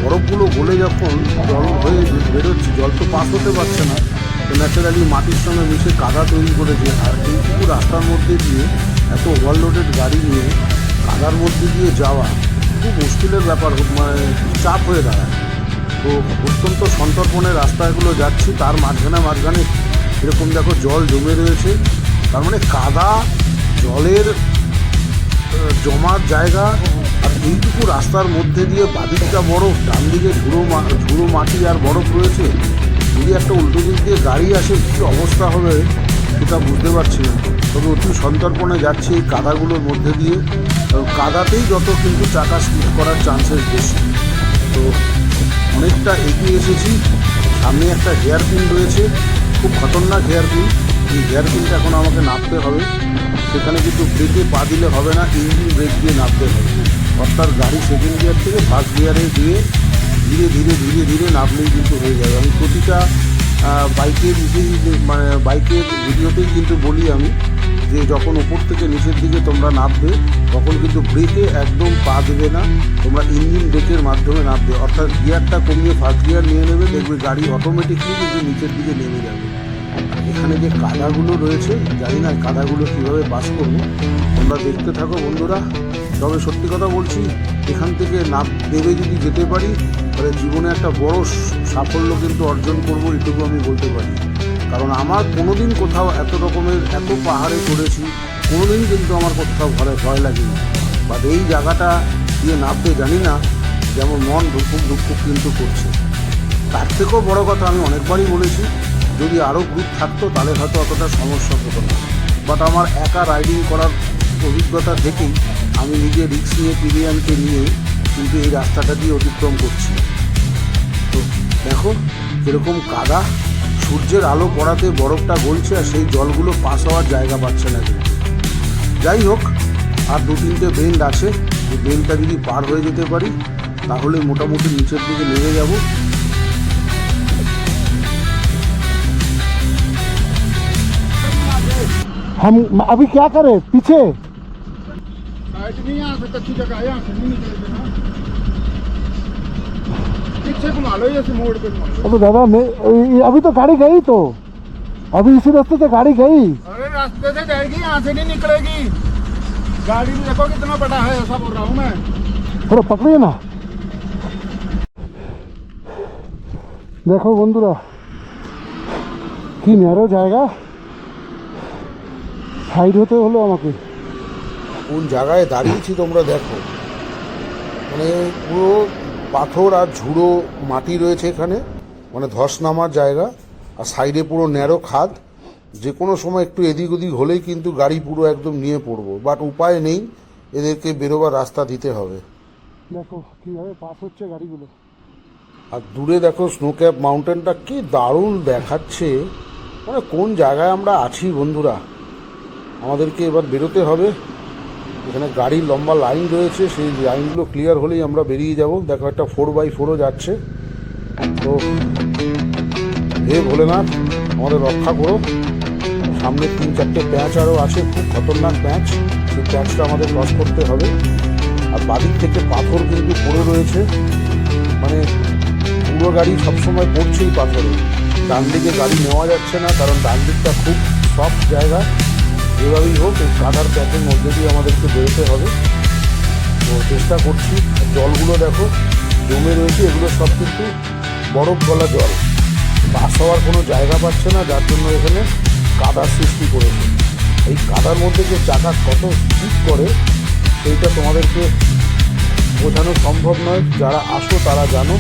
বরফগুলো গলে যখন জল হয়ে বেরোচ্ছে, জল তো পাস হতে পারছে না, তো ন্যাচারালি মাটির সঙ্গে মিশে কাদা তৈরি করেছে। আর এইটুকু রাস্তার মধ্যে দিয়ে এত ওভারলোডেড গাড়ি নিয়ে কাদার মধ্যে দিয়ে যাওয়া খুব মুশকিলের ব্যাপার, মানে চাপ হয়ে দাঁড়ায়। তো অত্যন্ত সন্তর্পণে রাস্তাগুলো যাচ্ছি, তার মাঝখানে এরকম দেখো জল জমে রয়েছে। তার মানে কাদা, জলের জমার জায়গা, আর এইটুকু রাস্তার মধ্যে দিয়ে বাদিকটা বরফ, ডান দিকে ঝুড়ো মাটি আর বরফ রয়েছে। যদি একটা উল্টো দিক দিয়ে গাড়ি আসে কী অবস্থা হবে সেটা বুঝতে পারছি না। তবে অতি সন্তর্পণে যাচ্ছে এই কাদাগুলোর মধ্যে দিয়ে, কাদাতেই যত কিন্তু চাকা স্লিপ করার চান্সেস বেশি। তো অনেকটা এগিয়ে এসেছি, সামনে একটা হেয়ার পিন রয়েছে, খুব খতরনাক হেয়ার পিন। এই হেয়ার পিনটা এখন আমাকে নামতে হবে, সেখানে কিন্তু ব্রেকে পা দিলে হবে না, ইঞ্জিন ব্রেক দিয়ে নামতে হবে। অর্থাৎ গাড়ি সেকেন্ড গিয়ার থেকে ফার্স্ট গিয়ারে দিয়ে ধীরে ধীরে ধীরে ধীরে নামলেই কিন্তু হয়ে যাবে। আমি প্রতিটা বাইকের ভিডিওতেই কিন্তু বলি আমি যে যখন উপর থেকে নিচের দিকে তোমরা নামবে তখন কিন্তু ব্রেকে একদম পা দেবে না, তোমরা ইঞ্জিন ব্রেকের মাধ্যমে নামবে। অর্থাৎ গিয়ারটা কমিয়ে ফার্স্ট গিয়ার নিয়ে নেবে, দেখবে গাড়ি অটোমেটিকলি কিন্তু নিচের দিকে নেমে যাবে। এখানে যে কাদাগুলো রয়েছে, জানি না কাদাগুলো কীভাবে পাস করবো, তোমরা দেখতে থাকো বন্ধুরা। তবে সত্যি কথা বলছি, এখান থেকে নেমে যদি যেতে পারি তাহলে জীবনে একটা বড় সাফল্য কিন্তু অর্জন করবো, এটুকু আমি বলতে পারি। কারণ আমার কোনোদিন কোথাও এত পাহাড়ে চড়েছি, কোনোদিন কিন্তু আমার কোথাও ভয় লাগেনি। বাট এই জায়গাটা দিয়ে নামতে জানি না, যেমন মন দুঃখ কিন্তু করছে। তার থেকেও বড় কথা, আমি অনেকবারই বলেছি, যদি আরও গ্রুপ থাকতো তাহলে হয়তো অতটা সমস্যা হতো না। বাট আমার একা রাইডিং করার অভিজ্ঞতা থেকেই আমি নিজে রিস্ক নিয়ে পিরিয়ানকে নিয়ে কিন্তু এই রাস্তাটা দিয়ে অতিক্রম করছি। তো দেখো কীরকম কাদা, সূর্যের আলো পড়াতে বরফটা গলছে, আর সেই জলগুলো পাস হওয়ার জায়গা পাচ্ছে না কিন্তু। যাই হোক, আর 2-3টে বেন্ড আছে, এই বেন্ডটা যদি পার হয়ে যেতে পারি তাহলে মোটামুটি নিচের দিকে নেমে যাব। हम अभी क्या करें? पीछे साइड नहीं यहाँ से कच्ची जगह है, यहाँ से नहीं निकलते ना, पीछे घुमा लो, जैसे मोड़ पे घुमा लो। अबे दादा अभी तो गाड़ी गई, तो अभी इसी रास्ते से गाड़ी गई। अरे रास्ते से जाएगी, यहाँ से नहीं निकलेगी गाड़ी। देखो कितना बड़ा है, ऐसा बोल रहा हूँ मैं। थोड़ा पकड़िए ना। देखो बंधुरा কি ন্যারো জায়গা, সাইড হতে হলো আমাকে। কোন জায়গায় দাঁড়িয়েছি তোমরা দেখো, মানে পুরো পাথর আর ঝুড়ো মাটি রয়েছে এখানে, মানে ধস নামার জায়গা, আর সাইডে পুরো ন্যারো খাদ। যে কোনো সময় একটু এদিক ওদিক হলেই কিন্তু গাড়ি পুরো একদম নিয়ে পড়বো। বাট উপায় নেই, এদেরকে বেরোবার রাস্তা দিতে হবে। দেখো কীভাবে পাস হচ্ছে গাড়িগুলো। আর দূরে দেখো স্নোক্যাপ মাউন্টেনটা কি দারুণ দেখাচ্ছে, মানে কোন জায়গায় আমরা আছি বন্ধুরা। আমাদেরকে এবার বেরোতে হবে, এখানে গাড়ির লম্বা লাইন রয়েছে, সেই লাইনগুলো ক্লিয়ার হলেই আমরা বেরিয়ে যাব। দেখো একটা 4x4ও যাচ্ছে। তো হে ভোলেনাথ আমাদের রক্ষা করো। সামনে 3-4টে প্যাঁচ আরও আছে, খুব খতরনাক প্যাঁচ, সেই প্যাঁচটা আমাদের ক্রস করতে হবে। আর বাদিক থেকে পাথর কিন্তু পড়ে রয়েছে, মানে পুরো গাড়ি সবসময় পড়ছেই পাথরে। ডান দিকে গাড়ি নেওয়া যাচ্ছে না, কারণ ডান দিকটা খুব সফট জায়গা। যেভাবেই হোক এই কাদার প্যাকের মধ্যে দিয়ে আমাদেরকে বেরোতে হবে। তো চেষ্টা করছি। জলগুলো দেখো জমে রয়েছে, এগুলো সব কিন্তু বরফ গলা জল, পাস হওয়ার কোনো জায়গা পাচ্ছে না, যার জন্য এখানে কাদার সৃষ্টি করেছে। এই কাদার মধ্যে যে চাকা কত স্লিপ করে সেইটা তোমাদেরকে বোঝানো সম্ভব নয়, যারা আসো তারা জানো।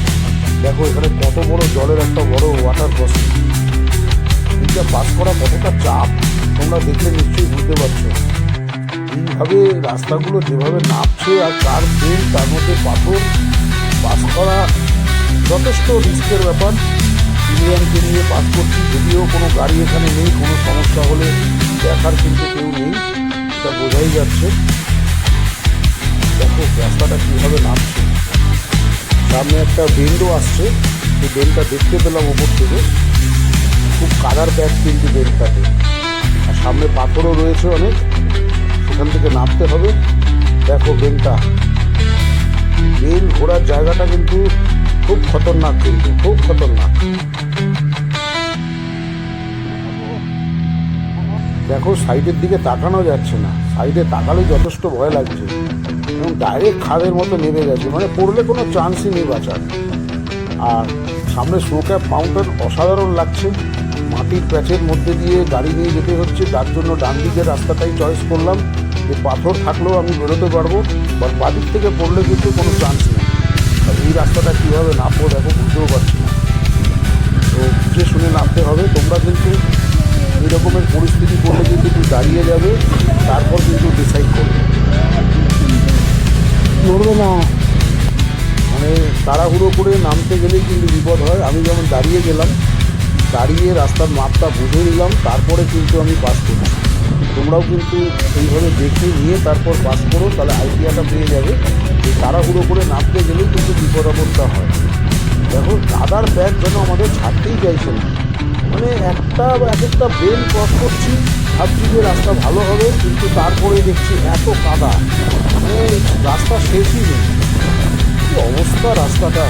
দেখো এখানে কত বড় জলের একটা বড় ওয়াটার ক্রসিং, এইটা পাস করা কতটা চাপ তোমরা দেখলে নিশ্চয়ই বুঝতে পারছো। এইভাবে রাস্তাগুলো যেভাবে নামছে আর কার বেল, তার মধ্যে পাথর, পাস করা যথেষ্ট রিস্কের ব্যাপার। প্লেনকে নিয়ে পাস করছি, যদিও কোনো গাড়ি এখানে নেই, কোনো সমস্যা হলে দেখার কিন্তু কেউ নেই, এটা বোঝাই যাচ্ছে। দেখো রাস্তাটা কীভাবে নামছে, সামনে একটা বেন্ডও আসছে, সেই বেন্ডটা দেখতে পেলাম ওপর থেকে, খুব কাদার ব্যাগ কিন্তু বেন্ডটাতে, আর সামনে পাথরও রয়েছে অনেক, সেখান থেকে নামতে হবে। দেখো বেন্ডটা, বেন ঘোরার জায়গাটা কিন্তু খুব খতরনাক, কিন্তু খুব খতরনাক। দেখো সাইডের দিকে তাকানো যাচ্ছে না, সাইডে তাকালে যথেষ্ট ভয় লাগছে এবং ডাইরেক্ট খাদের মতো নেমে গেছে, মানে পড়লে কোনো চান্সই নেই বাঁচার। আর সামনে স্নো ক্যাপ মাউন্টেন অসাধারণ লাগছে, মাটির প্যাচের মধ্যে দিয়ে গাড়ি নিয়ে যেতে হচ্ছে, তার জন্য ডান দিকের রাস্তাটাই চয়েস করলাম, যে পাথর থাকলেও আমি বেরোতে পারবো, বা বাদিক থেকে পড়লে কিন্তু কোনো চান্স নেই। আর এই রাস্তাটা কীভাবে নামবো দেখো, বুঝতেও পারছি না, তো বুঝে শুনে নামতে হবে। তোমরা কিন্তু এই রকমের পরিস্থিতি করলে কিন্তু একটু দাঁড়িয়ে যাবে, তারপর কিন্তু ডিসাইড করবে, নড়বে না। মানে তাড়াহুড়ো করে নামতে গেলেই কিন্তু বিপদ হয়। আমি যেমন দাঁড়িয়ে গেলাম, দাঁড়িয়ে রাস্তার মাপটা বুঝে নিলাম, তারপরে কিন্তু আমি পাস করছি। তোমরাও কিন্তু এইভাবে দেখে নিয়ে তারপর পাস করো, তাহলে আইডিয়াটা পেয়ে যাবে যে তাড়াহুড়ো করে নামতে গেলেই কিন্তু বিপদ আপদটা হয়। দেখো কাদার ব্যাগ যেন আমাদের ছাড়তেই চাইছে না, মানে এক একটা বেল ক্রস করছি, ভাবছি যে রাস্তা ভালো হবে, কিন্তু তারপরে দেখছি এত কাদা, মানে রাস্তা শেষই নেই, কী অবস্থা রাস্তাটা।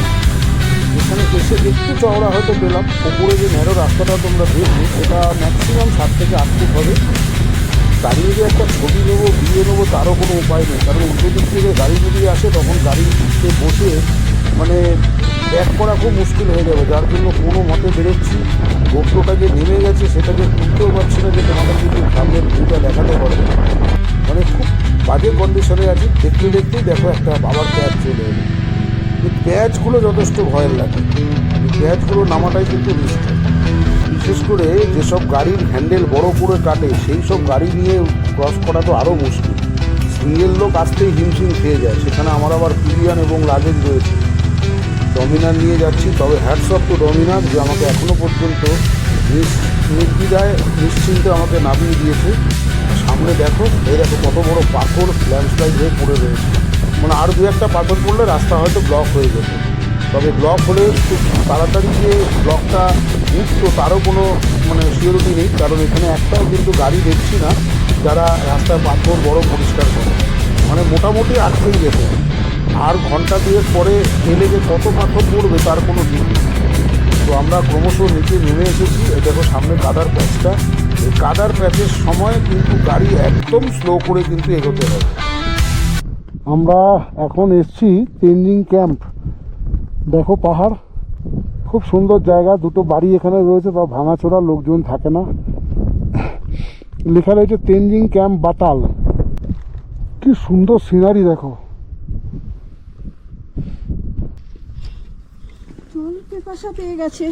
এখানে এসে একটু চওড়া হয়তো পেলাম, ওপরে যে ন্যারো রাস্তাটা তোমরা দেখবে সেটা ম্যাক্সিমাম 7 থেকে 8 ফুট হবে। দাঁড়িয়ে যে একটা ছবি নেবো, ভিডিও নেবো, তারও কোনো উপায় নেই, কারণ উল্টো দিক থেকে গাড়ি যদি আসে তখন গাড়িতে বসে মানে ব্যাক করা খুব মুশকিল হয়ে যাবে, যার জন্য কোনো মতে বেরোচ্ছি। গোপ্রোটা যে নেমে গেছে সেটাকে তুলতেও পারছি না, যে তোমাদের কিন্তু সামনের ভিউটা দেখাতে পারবে, মানে খুব বাজে কন্ডিশনে আছি। দেখতে দেখতেই দেখো একটা আবার প্যাচ চলে এলো। এই প্যাচগুলো যথেষ্ট ভয়ের লাগে, এই প্যাচগুলো নামাটাই কিন্তু রিস্ক। বিশেষ করে যেসব গাড়ির হ্যান্ডেল বড় করে কাটে সেই সব গাড়ি নিয়ে ক্রস করা তো আরও মুশকিল, সিঙ্গেল লোক আসতেই হিমশিম খেয়ে যায়। সেখানে আমার আবার পিলিয়ন এবং লাগেজ রয়েছে, ডমিনার নিয়ে যাচ্ছি। তবে হ্যাটস অফ টু ডমিনার, যে আমাকে এখনও পর্যন্ত নির্দ্বিধায় নিশ্চিন্তে আমাকে নামিয়ে দিয়েছে। সামনে দেখো, এই দেখো কত বড় পাথর ল্যান্ডস্লাইড হয়ে পড়ে রয়েছে, মানে আর দু একটা পাথর পড়লে রাস্তা হয়তো ব্লক হয়ে যেত। তবে ব্লক হলে খুব তাড়াতাড়ি যে ব্লকটা উঠতো তারও কোনো মানে সিওরিটি নেই, কারণ এখানে একটাও কিন্তু গাড়ি দেখছি না যারা রাস্তার পাথর বড় পরিষ্কার করে, মানে মোটামুটি আটকেই যেত। আর ঘন্টা দুয়েক পরে এলে যে কত পাথর পড়বে তার কোনো ঠিক নেই। তো আমরা ক্রমশ নিচে নেমে এসেছি। এই দেখো সামনে কাদার প্যাচটা, এই কাদার প্যাচের সময় কিন্তু গাড়ি একদম স্লো করে কিন্তু এগোতে হবে। আমরা এখন এসছি তেনজিং ক্যাম্প। দেখো পাহাড়, খুব সুন্দর জায়গা, দুটো বাড়ি এখানে রয়েছে, বা ভাঙাচোরা, লোকজন থাকে না। লেখা রয়েছে তেনজিং ক্যাম্প বাতাল। কি সুন্দর সিনারি দেখো। জল পিপাসা পেয়ে গেছে,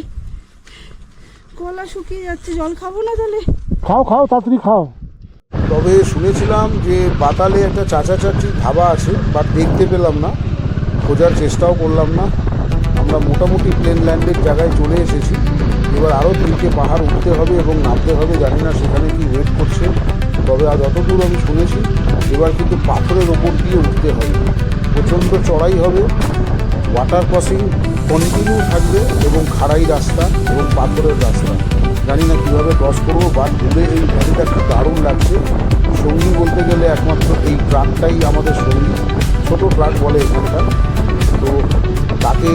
গলা শুকিয়ে যাচ্ছে, জল খাবো না তাহলে? খাও খাও, তাড়াতাড়ি খাও। তবে শুনেছিলাম যে বাতালে একটা চাচা চাচির ধাবা আছে, বাট দেখতে পেলাম না, খোঁজার চেষ্টাও করলাম না। আমরা মোটামুটি প্লেন ল্যান্ডের জায়গায় চলে এসেছি। এবার আরও 3টে পাহাড় উঠতে হবে এবং নামতে হবে, জানি না সেখানে কি ওয়েট করছে। তবে আর যতদূর আমি শুনেছি এবার কিন্তু পাথরের ওপর দিয়ে উঠতে হবে, প্রচণ্ড চড়াই হবে, ওয়াটার ক্রসিং কন্টিনিউ থাকবে এবং খাড়াই রাস্তা এবং পাথরের রাস্তা। জানি না কীভাবে ক্রস করবো, বাট দূরে এই ভ্যালিটা খুব দারুণ লাগছে। সঙ্গী বলতে গেলে একমাত্র এই ট্রাকটাই আমাদের সঙ্গী, ছোটো ট্রাক বলে এখানকার। তো তাকে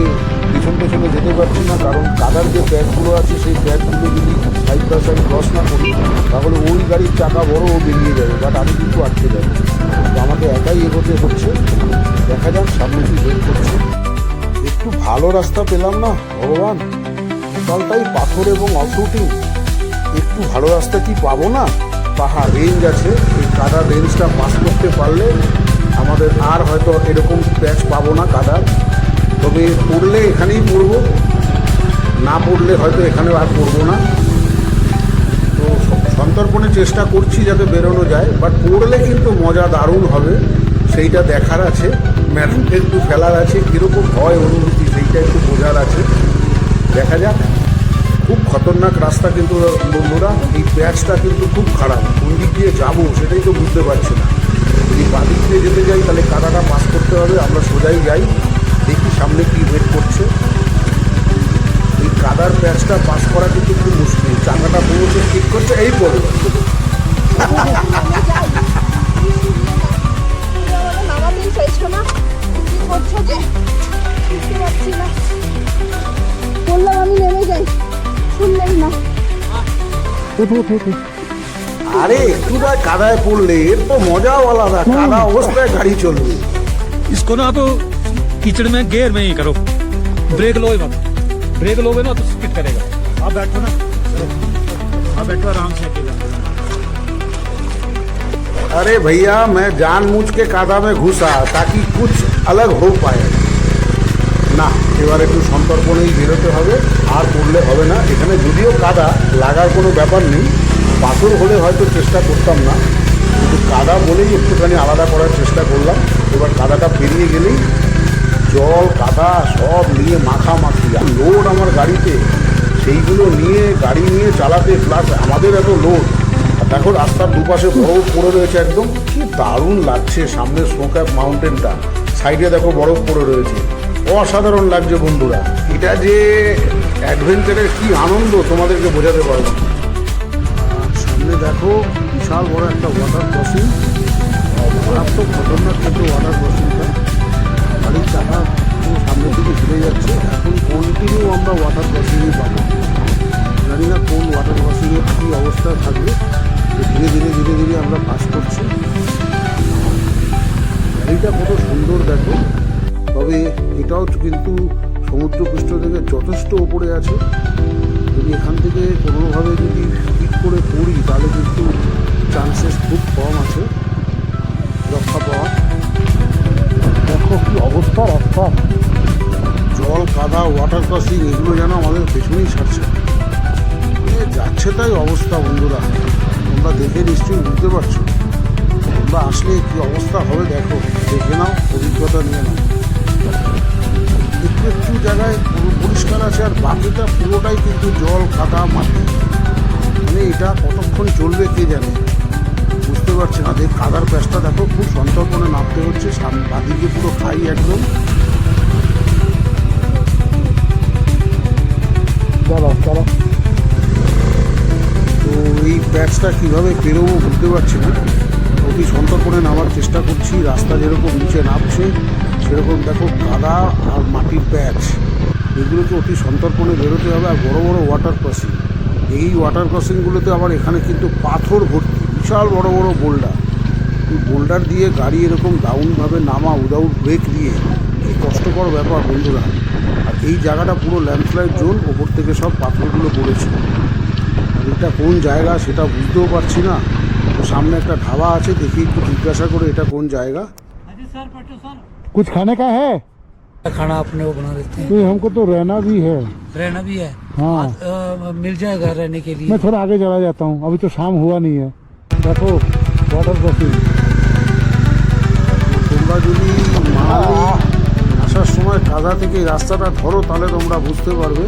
পিছন পেছনে যেতে পারছি না, কারণ কাদার যে প্যাচগুলো আছে সেই প্যাচগুলো যদি সাইড বাই সাইড ক্রস না করি তাহলে ওই গাড়ির চাকা বড় ও বেরিয়ে যাবে, বাট আমি কিন্তু আটকে যাবো। তো আমাকে একাই এগোতে হচ্ছে, দেখা যাক সামনে কি বের করছে। একটু ভালো রাস্তা পেলাম না ভগবান, টোটালটাই পাথর এবং অফরুটিং। একটু ভালো রাস্তা কি পাবো না? পাহাড় রেঞ্জ আছে, এই কাদার রেঞ্জটা পাস করতে পারলে আমাদের আর হয়তো এরকম প্যাচ পাবো না কাদার। তবে পড়লে এখানেই পড়বো, না পড়লে হয়তো এখানেও আর পড়বো না। তো সন্তর্পণে চেষ্টা করছি যাতে বেরোনো যায়, বাট পড়লে কিন্তু মজা দারুণ হবে, সেইটা দেখার আছে। ম্যাডামকে একটু ফেলার আছে, কীরকম হয় অনুভূতি সেইটা একটু বোঝার আছে, দেখা যাক। খুব খতরনাক রাস্তা কিন্তু বন্ধুরা, এই প্যাচটা কিন্তু খুব খারাপ। কোন দিক দিয়ে যাবো সেটাই তো বুঝতে পারছি না। যদি বাদিক দিয়ে যেতে যাই তাহলে কাদাটা পাস করতে হবে, আমরা সোজাই যাই, দেখি সামনে কি ওয়েট করছে। এই কাদার প্যাচটা পাস করা কিন্তু খুব মুশকিল। চাকাটা পৌঁছে ঠিক করছে, এই পড়ে নামাতেই চাইছো না, কি করছো যে বুঝতে পারছি না। বললাম আমি নেমে যাই, শুনলেই না। আরে একটু বা কাদায় পড়লে এর তো মজাও আলাদা। কাদা অবস্থায় গাড়ি চলবে। इसको ना आप कीचड़ में गेयर में ही करो, ब्रेक लो ही मत। ब्रेक लोगे ना तो स्किड करेगा। आप बैठो ना, आप बैठो आराम से अकेला। अरे भैया मैं जानबूझ के कादा में घुसा ताकि कुछ अलग हो पाए না। এবার একটু সন্তর্পণেই বেরোতে হবে, আর পড়লে হবে না। এখানে যদিও কাদা লাগার কোনো ব্যাপার নেই, পাথর হলে হয়তো চেষ্টা করতাম না, কিন্তু কাদা বলেই একটুখানি আলাদা করার চেষ্টা করলাম। এবার কাদাটা পেরিয়ে গেলেই জল কাদা সব নিয়ে মাখামাখি। আর লোড আমার গাড়িতে, সেইগুলো নিয়ে গাড়ি নিয়ে চালাতে, প্লাস আমাদের এত লোড। আর দেখো রাস্তার দুপাশে বরফ পড়ে রয়েছে একদম, কি দারুণ লাগছে। সামনে স্নোক্যাপ মাউন্টেনটা, সাইডে দেখো বরফ পড়ে রয়েছে, অসাধারণ লাগছে বন্ধুরা। এটা যে অ্যাডভেঞ্চারের কি আনন্দ তোমাদেরকে বোঝাতে পারবো। সামনে দেখো বিশাল বড় একটা ওয়াটার ক্রসিং, মারাত্মক খতরনাক কিন্তু ওয়াটার ক্রসিংটা। গাড়ির চাকা সামনের দিকে ঘুরে যাচ্ছে। এখন কন্টিনিউ আমরা ওয়াটার ক্রসিংয়ে পাবো। জানি না কোন ওয়াটার ক্রসিংয়ে কী অবস্থায় থাকবে। ধীরে ধীরে ধীরে ধীরে আমরা পাস করছি। গাড়িটা কত সুন্দর দেখো, তবে এটাও কিন্তু সমুদ্রপৃষ্ঠ থেকে যথেষ্ট ওপরে আছে। যদি এখান থেকে কোনোভাবে যদি স্পিড করে পড়ি তাহলে কিন্তু চান্সেস খুব কম আছে রক্ষা পাওয়ার। দেখো কি অবস্থা রাস্তা, জল কাদা ওয়াটার ক্রসিং এগুলো যেন আমাদের পেছনেই ছাড়ছে। যাচ্ছে তাই অবস্থা বন্ধুরা, তোমরা দেখে নিশ্চয়ই বুঝতে পারছো। তোমরা আসলে কী অবস্থা হবে দেখো, দেখে নাও, অভিজ্ঞতা নিয়ে নাও। একটু একটু জায়গায় পরিষ্কার আছে, আর বাকিটা পুরোটাই কিন্তু জল কাদা মাটি। মানে এটা কতক্ষণ চলবে কে জানে, বুঝতে পারছি না। দেখ কাদার প্যাচটা দেখো, খুব সন্তর্পণে নামতে হচ্ছে। বাদিকে পুরো খাই একদম। চলো তো এই প্যাচটা কীভাবে পেরোবো বুঝতে পারছি না। অতি সন্তর্পণে নামার চেষ্টা করছি। রাস্তা যেরকম নিচে নামছে সেরকম দেখো কাদা আর মাটির প্যাচ, এগুলোকে অতি সন্তর্পণে বেরোতে হবে। আর বড় বড় ওয়াটার ক্রসিং, এই ওয়াটার ক্রসিংগুলোতে আবার এখানে কিন্তু পাথর ভর্তি, বিশাল বড় বড় বোল্ডার। এই বোল্ডার দিয়ে গাড়ি এরকম ডাউনভাবে নামা উইদাউট ব্রেক দিয়ে, কী কষ্টকর ব্যাপার বন্ধুরা। আর এই জায়গাটা পুরো ল্যান্ডস্লাইড জোন, ওপর থেকে সব পাথরগুলো পড়েছে। আর এটা কোন জায়গা সেটা বুঝতেও পারছি না। তো সামনে একটা ধাবা আছে, দেখি একটু জিজ্ঞাসা করে এটা কোন জায়গা। कुछ खाने का है? खाना अपने वो बना देते हैं, नहीं, हमको तो रहना भी है। रहना भी है। हाँ, मिल जाएगा रहने के लिए। मैं थोड़ा आगे चला जाता हूँ, अभी तो शाम हुआ नहीं है। देखो वाटर क्रॉसिंग। তোমরা যদি মানালি আসার সময় কাদা থেকে এই রাস্তাটা ধরো তাহলে তোমরা বুঝতে পারবে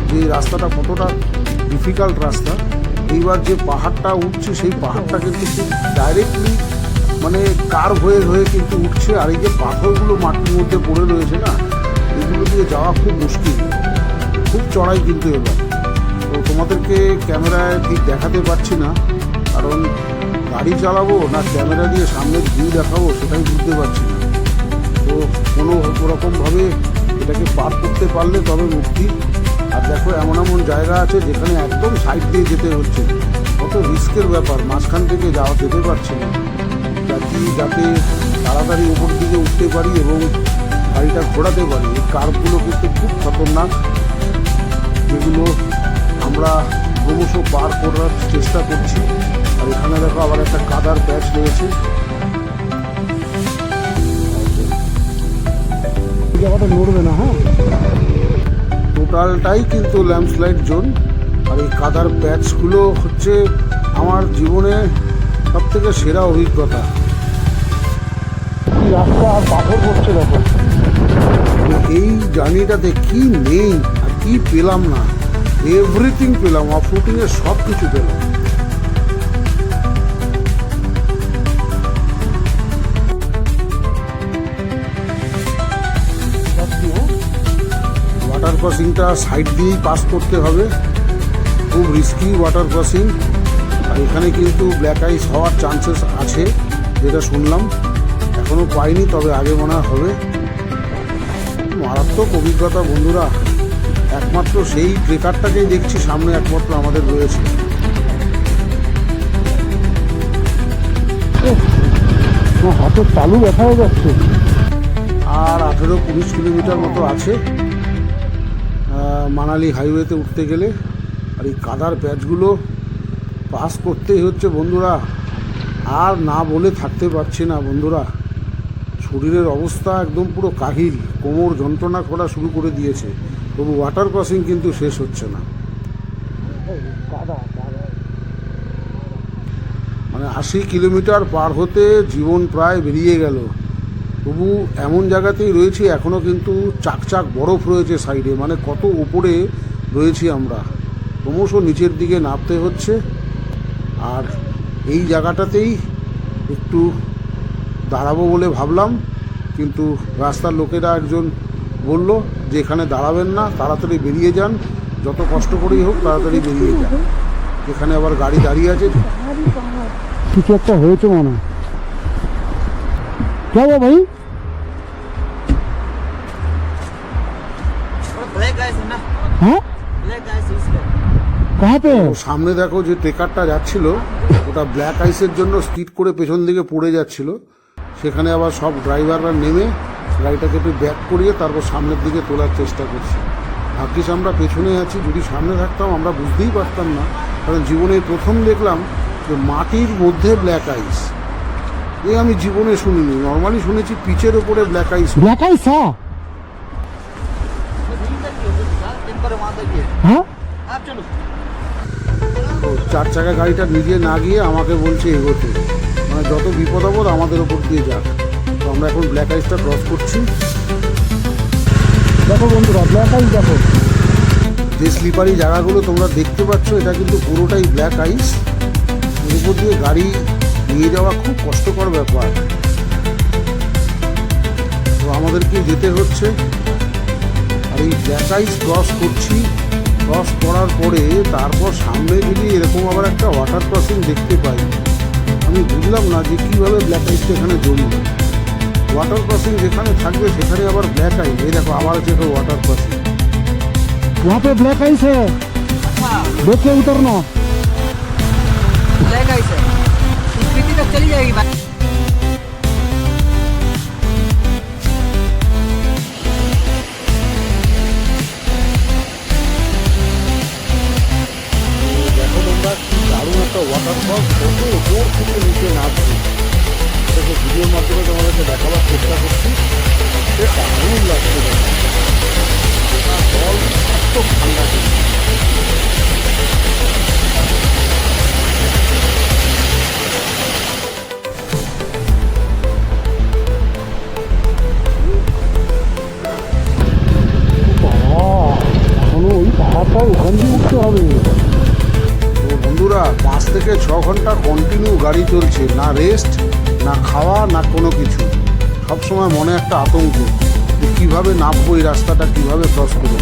যে এই রাস্তাটা কতটা ডিফিকাল্ট রাস্তা। এইবার যে পাহাড়টা উঠছে সেই পাহাড়টা কিন্তু খুব ডাইরেক্টলি মানে কার্ভ হয়ে হয়ে কিন্তু উঠছে। আর এই যে পাথরগুলো মাটির মধ্যে পড়ে রয়েছে না, এগুলো দিয়ে যাওয়া খুব মুশকিল, খুব চড়াই কিন্তু এবার। তো তোমাদেরকে ক্যামেরায় ঠিক দেখাতে পারছি না, কারণ গাড়ি চালাবো না ক্যামেরা দিয়ে সামনের ভিউ দেখাবো সেটাই বুঝতে পারছি না। তো কোনো রকমভাবে এটাকে পার করতে পারলে তবে মুক্তি। আর দেখো এমন এমন জায়গা আছে যেখানে একদম সাইড দিয়ে যেতে হচ্ছে, কত রিস্কের ব্যাপার। মাঝখান থেকে যেতে পারছে না, যাতে তাড়াতাড়ি উপর দিকে উঠতে পারি এবং গাড়িটা ঘোরাতে পারি। এই কার্ভগুলো কিন্তু খুব খতরনাক, যেগুলো আমরা ক্রমশ পার করার চেষ্টা করছি। আর এখানে দেখো আবার একটা কাদার প্যাচ রয়েছে। এই জায়গাটা নড়বে না। হ্যাঁ, টোটালটাই কিন্তু ল্যান্ডস্লাইড জোন। আর এই কাদার প্যাচগুলো হচ্ছে আমার জীবনে সবথেকে সেরা অভিজ্ঞতা। রাস্তা আর পাথর পড়ছে দেখো। এই জার্নিটাতে কি নেই আর কি পেলাম না, এভরিথিং পেলাম, অফ রুটিংয়ের সব কিছু পেলাম। ওয়াটার ক্রসিংটা সাইড দিয়েই পাস করতে হবে, খুব রিস্কি ওয়াটার ক্রসিং। আর এখানে কিন্তু ব্ল্যাক আইস হওয়ার চান্সেস আছে যেটা শুনলাম, এখনও পাইনি, তবে আগে মনে হয় হবে। মারাত্মক অভিজ্ঞতা বন্ধুরা, একমাত্র সেই ট্রেকারটাকেই দেখছি সামনে একমাত্র আমাদের রয়েছে। হাতের তালু ব্যথা হয়ে যাচ্ছে। আর 18-20 কিলোমিটার মতো আছে মানালি হাইওয়েতে উঠতে গেলে। আর এই কাদার প্যাচগুলো পাস করতেই হচ্ছে বন্ধুরা, আর না বলে থাকতে পারছি না বন্ধুরা। শরীরের অবস্থা একদম পুরো কাহিল, কোমর যন্ত্রণা করা শুরু করে দিয়েছে, তবু ওয়াটার ক্রসিং কিন্তু শেষ হচ্ছে না। মানে 80 কিলোমিটার পার হতে জীবন প্রায় বেরিয়ে গেল, তবু এমন জায়গাতেই রয়েছি, এখনও কিন্তু চাকচাক বরফ রয়েছে সাইডে, মানে কত উপরে রয়েছি আমরা, ক্রমশ নিচের দিকে নামতে হচ্ছে। আর এই জায়গাটাতেই একটু দাঁড়াবো বলে ভাবলাম, কিন্তু রাস্তার লোকেরা একজন বলল যে এখানে দাঁড়াবেন না, তাড়াতাড়ি বেরিয়ে যান, যত কষ্ট করেই হোক তাড়াতাড়ি বেরিয়ে যান। এখানে আবার গাড়ি দাঁড়িয়ে আছে, কিছু একটা হয়েছে মনে হয়। क्या हुआ भाई? ब्लैक आइस है ना, हाँ ब्लैक आइस इसलिए। कहाँ पे है? ও সামনে দেখো যে ট্রেকারটা যাচ্ছিল, ওটা ব্ল্যাক আইসের জন্য স্কিড করে পেছন দিকে পড়ে যাচ্ছিল। সেখানে আবার সব ড্রাইভাররা নেমে গাড়িটাকে একটু ব্যাক করিয়ে তারপর সামনের দিকে তোলার চেষ্টা করছে। ভাগ্যিস আমরা পেছনে আছি, যদি সামনে থাকতাম আমরা বুঝতেই পারতাম না, কারণ জীবনে প্রথম দেখলাম যে মাটির মধ্যে ব্ল্যাক আইস। এ আমি জীবনে শুনিনি, নর্মালি শুনেছি পিচের ওপরে ব্ল্যাক আইস। ब्लैक आइस है? वहाँ तक ही है। हाँ आप चलो। তো 4 চাকা গাড়িটা নিজে না গিয়ে আমাকে বলছে এগোতে, মানে যত বিপদ আপদ আমাদের ওপর দিয়ে যাক। তো আমরা এখন ব্ল্যাক আইসটা ক্রস করছি। देखो बंधुरा ब्लैक आइस देखो। যে স্লিপারি জায়গাগুলো তোমরা দেখতে পাচ্ছ, এটা কিন্তু পুরোটাই ব্ল্যাক আইস। এর উপর দিয়ে গাড়ি নিয়ে যাওয়া খুব কষ্টকর ব্যাপার। তো আমাদেরকে যেতে হচ্ছে, আর এই ব্ল্যাক আইস ক্রস করছি। ক্রস করার পরে তারপর সামনে যদি এরকম আবার একটা ওয়াটার ক্রসিং দেখতে পাই, আমি বুঝলাম না যে কীভাবে ব্ল্যাক আইসটা এখানে জমল। ওয়াটার ক্রসিং যেখানে থাকবে সেখানে আবার ব্ল্যাক আইস। এই দেখো আবার যেটা ওয়াটার ক্রসিং, वहाँ पे ब्लैक आइस है, देख के उतरना। ब्लैक आइस है, स्पीति तक चली जाएगी बाइक। দেখো তোমরা কি দারুণ একটা ওয়াটার ফল, কত উপর থেকে নিচে নামছে। এটাকে ভিডিওর মাধ্যমে তোমাদেরকে দেখাবার চেষ্টা করছি, বেশ দারুণ লাগছে। জল এত ঠান্ডা ছিল। এখনো ওই পাহাড়টা ওখান দিয়ে উঠতে হবে। তো বন্ধুরা 5 থেকে 6 ঘন্টা কন্টিনিউ গাড়ি চলছে, না রেস্ট, না খাওয়া, না কোনো কিছু। সবসময় মনে একটা আতঙ্ক যে কীভাবে নামবো, এই রাস্তাটা কীভাবে ক্রস করবো।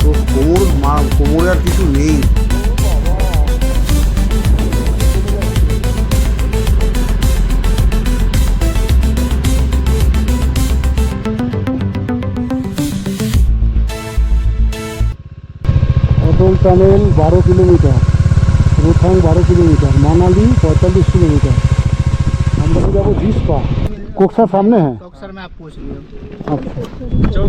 তো কোমরে আর কিছু নেই। Atal tunnel 12 kilometre, Rohtang 12 kilometre, Manali 45 kilometre. हम लोग जाबो जिस्पा, कोक्सा सामने है। सर मैं आप पूछ लिया अच्छा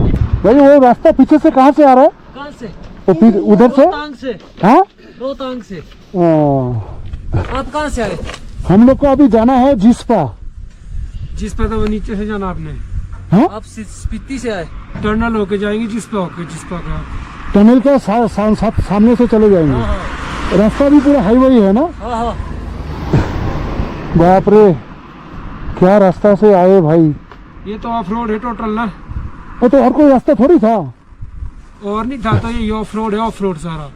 भाई, वो रास्ता पीछे से कहाँ से आ रहा है? कहाँ से? वो उधर से? रोहतांग से। हाँ रोहतांग से। आ, आप कहाँ से आए? हम लोग को अभी जाना है जिस्पा। जिस पर तो नीचे से जाना आपने। हाँ आप स्पीति से आए? टर्नल होके जाएंगे जिसपा होके, जिसपा का। टनल के सामने से चले जाएंगे। हाँ रास्ता भी पूरा हाईवे है ना? हाँ हाँ। बाप रे, क्या रास्ता से आए भाई। ये तो ऑफ रोड है टोटल ना। वो तो और कोई रास्ता थोड़ी था। और नहीं था तो ये ऑफ रोड है, ऑफ रोड सारा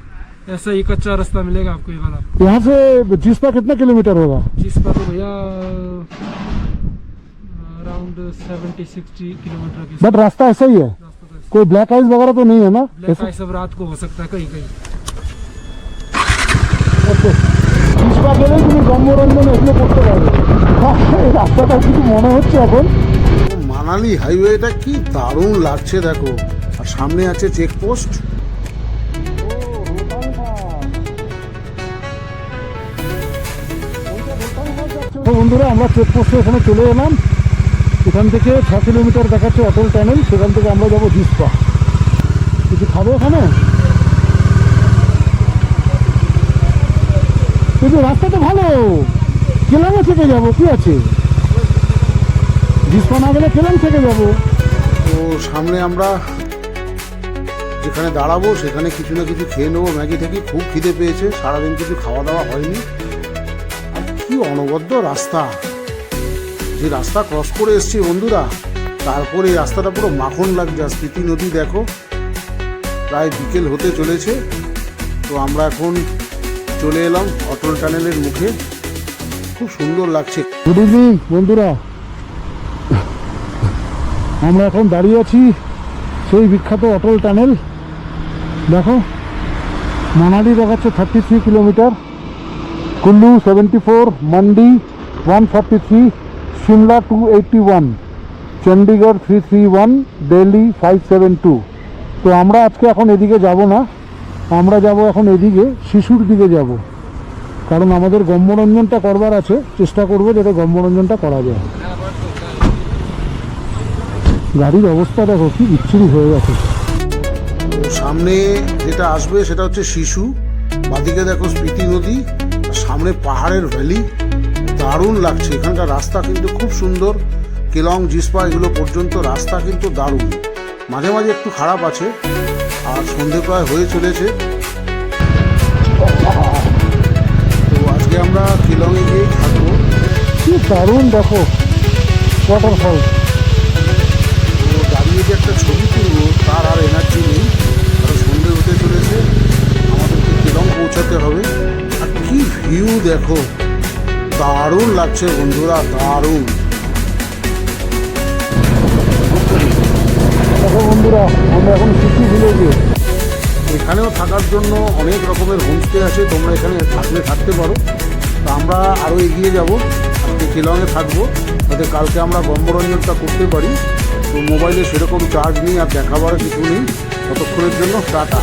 ऐसा ही कच्चा रास्ता मिलेगा आपको ये वाला। यहाँ से जिसपा कितना किलोमीटर होगा? जिस पर तो भैया अराउंड 70-60 किलोमीटर की बट रास्ता ऐसा ही है, रास्ता तो कोई ब्लैक आइस वगैरह तो नहीं है ना? ब्लैक आइस सब रात को हो सकता है कहीं कहीं। জিসপা গেলেই তুমি গম্বরঞ্জন এগুলো করতে পারবে। এই রাস্তাটা কিছু মনে হচ্ছে এখন। মানালি হাইওয়েটা কি দারুণ লাগছে দেখো, আর সামনে আছে চেকপোস্ট। তো বন্ধুরা আমরা চেকপোস্টে এখানে চলে এলাম। এখান থেকে 6 কিলোমিটার দেখাচ্ছে অটল টানেল, সেখান থেকে আমরা যাবো জিসপা। কিছু খাবে এখানে? কিন্তু রাস্তা তো ভালো, কেলাঙ্গা থেকে যাবো, কি আছে, জিসপা না গেলে কেলাং থেকে যাবো। তো সামনে আমরা যেখানে দাঁড়াবো সেখানে কিছু না কিছু খেয়ে নেবো ম্যাগি থেকে, খুব খিদে পেয়েছে, সারাদিন কিছু খাওয়া দাওয়া হয়নি। আর কি অনবদ্য রাস্তা, যে রাস্তা ক্রস করে এসছি বন্ধুরা, তারপরে এই রাস্তাটা পুরো মাখন লাগছে। আর স্পিতি নদী দেখো, প্রায় বিকেল হতে চলেছে। তো আমরা এখন চলে এলাম অটল টানেলের মুখে, খুব সুন্দর লাগছে। গুড ইভিনিং বন্ধুরা, আমরা এখন দাঁড়িয়ে আছি সেই বিখ্যাত অটল টানেল। দেখো মানালি দেখাচ্ছে 33 কিলোমিটার, কুল্লু 74, মান্ডি 143, সিমলা 281, চণ্ডীগড় 331, দিল্লি 572। তো আমরা আজকে এখন এদিকে যাব না, আমরা যাব এখন এদিকে শিশুর দিকে যাব, কারণ আমাদের গম্বরঞ্জনটা করবার আছে, চেষ্টা করবো যাতে গম্বরঞ্জনটা করা যায়। গাড়ির অবস্থা দেখো কি বিচ্ছিরি হয়ে গেছে। তো সামনে যেটা আসবে সেটা হচ্ছে শিশু, বাদিকে দেখো স্পিতি নদী, আর সামনে পাহাড়ের ভ্যালি, দারুণ লাগছে। এখানকার রাস্তা কিন্তু খুব সুন্দর, কেলং জিসপা এগুলো পর্যন্ত রাস্তা কিন্তু দারুণ, মাঝে মাঝে একটু খারাপ আছে। আর সন্ধে প্রায় হয়ে চলেছে। তো আজকে আমরা কেলংয়ে গিয়েই থাকবো। কি দারুণ দেখো ওয়াটারফল। তো দাঁড়িয়ে যে একটা ছবি তুলবো তার আর এনার্জি নেই, কারণ সন্ধে হতে চলেছে, আমাদেরকে কেলং পৌঁছাতে হবে। আর কি ভিউ দেখো, দারুণ লাগছে বন্ধুরা, দারুণ। দেখো বন্ধুরা, আমরা এখন শিশু ভিলেজে। এখানেও থাকার জন্য অনেক রকমের হোমস্টে আছে, তোমরা এখানে থাকলে থাকতে পারো। তো আমরা আরও এগিয়ে যাব, আজকে কেলংয়ে থাকবো, যাতে কালকে আমরা গম্বরঞ্জনটা করতে পারি। তো মোবাইলে সেরকম চার্জ নেই আর দেখাবার কিছু নেই, ততক্ষণের জন্য টাটা।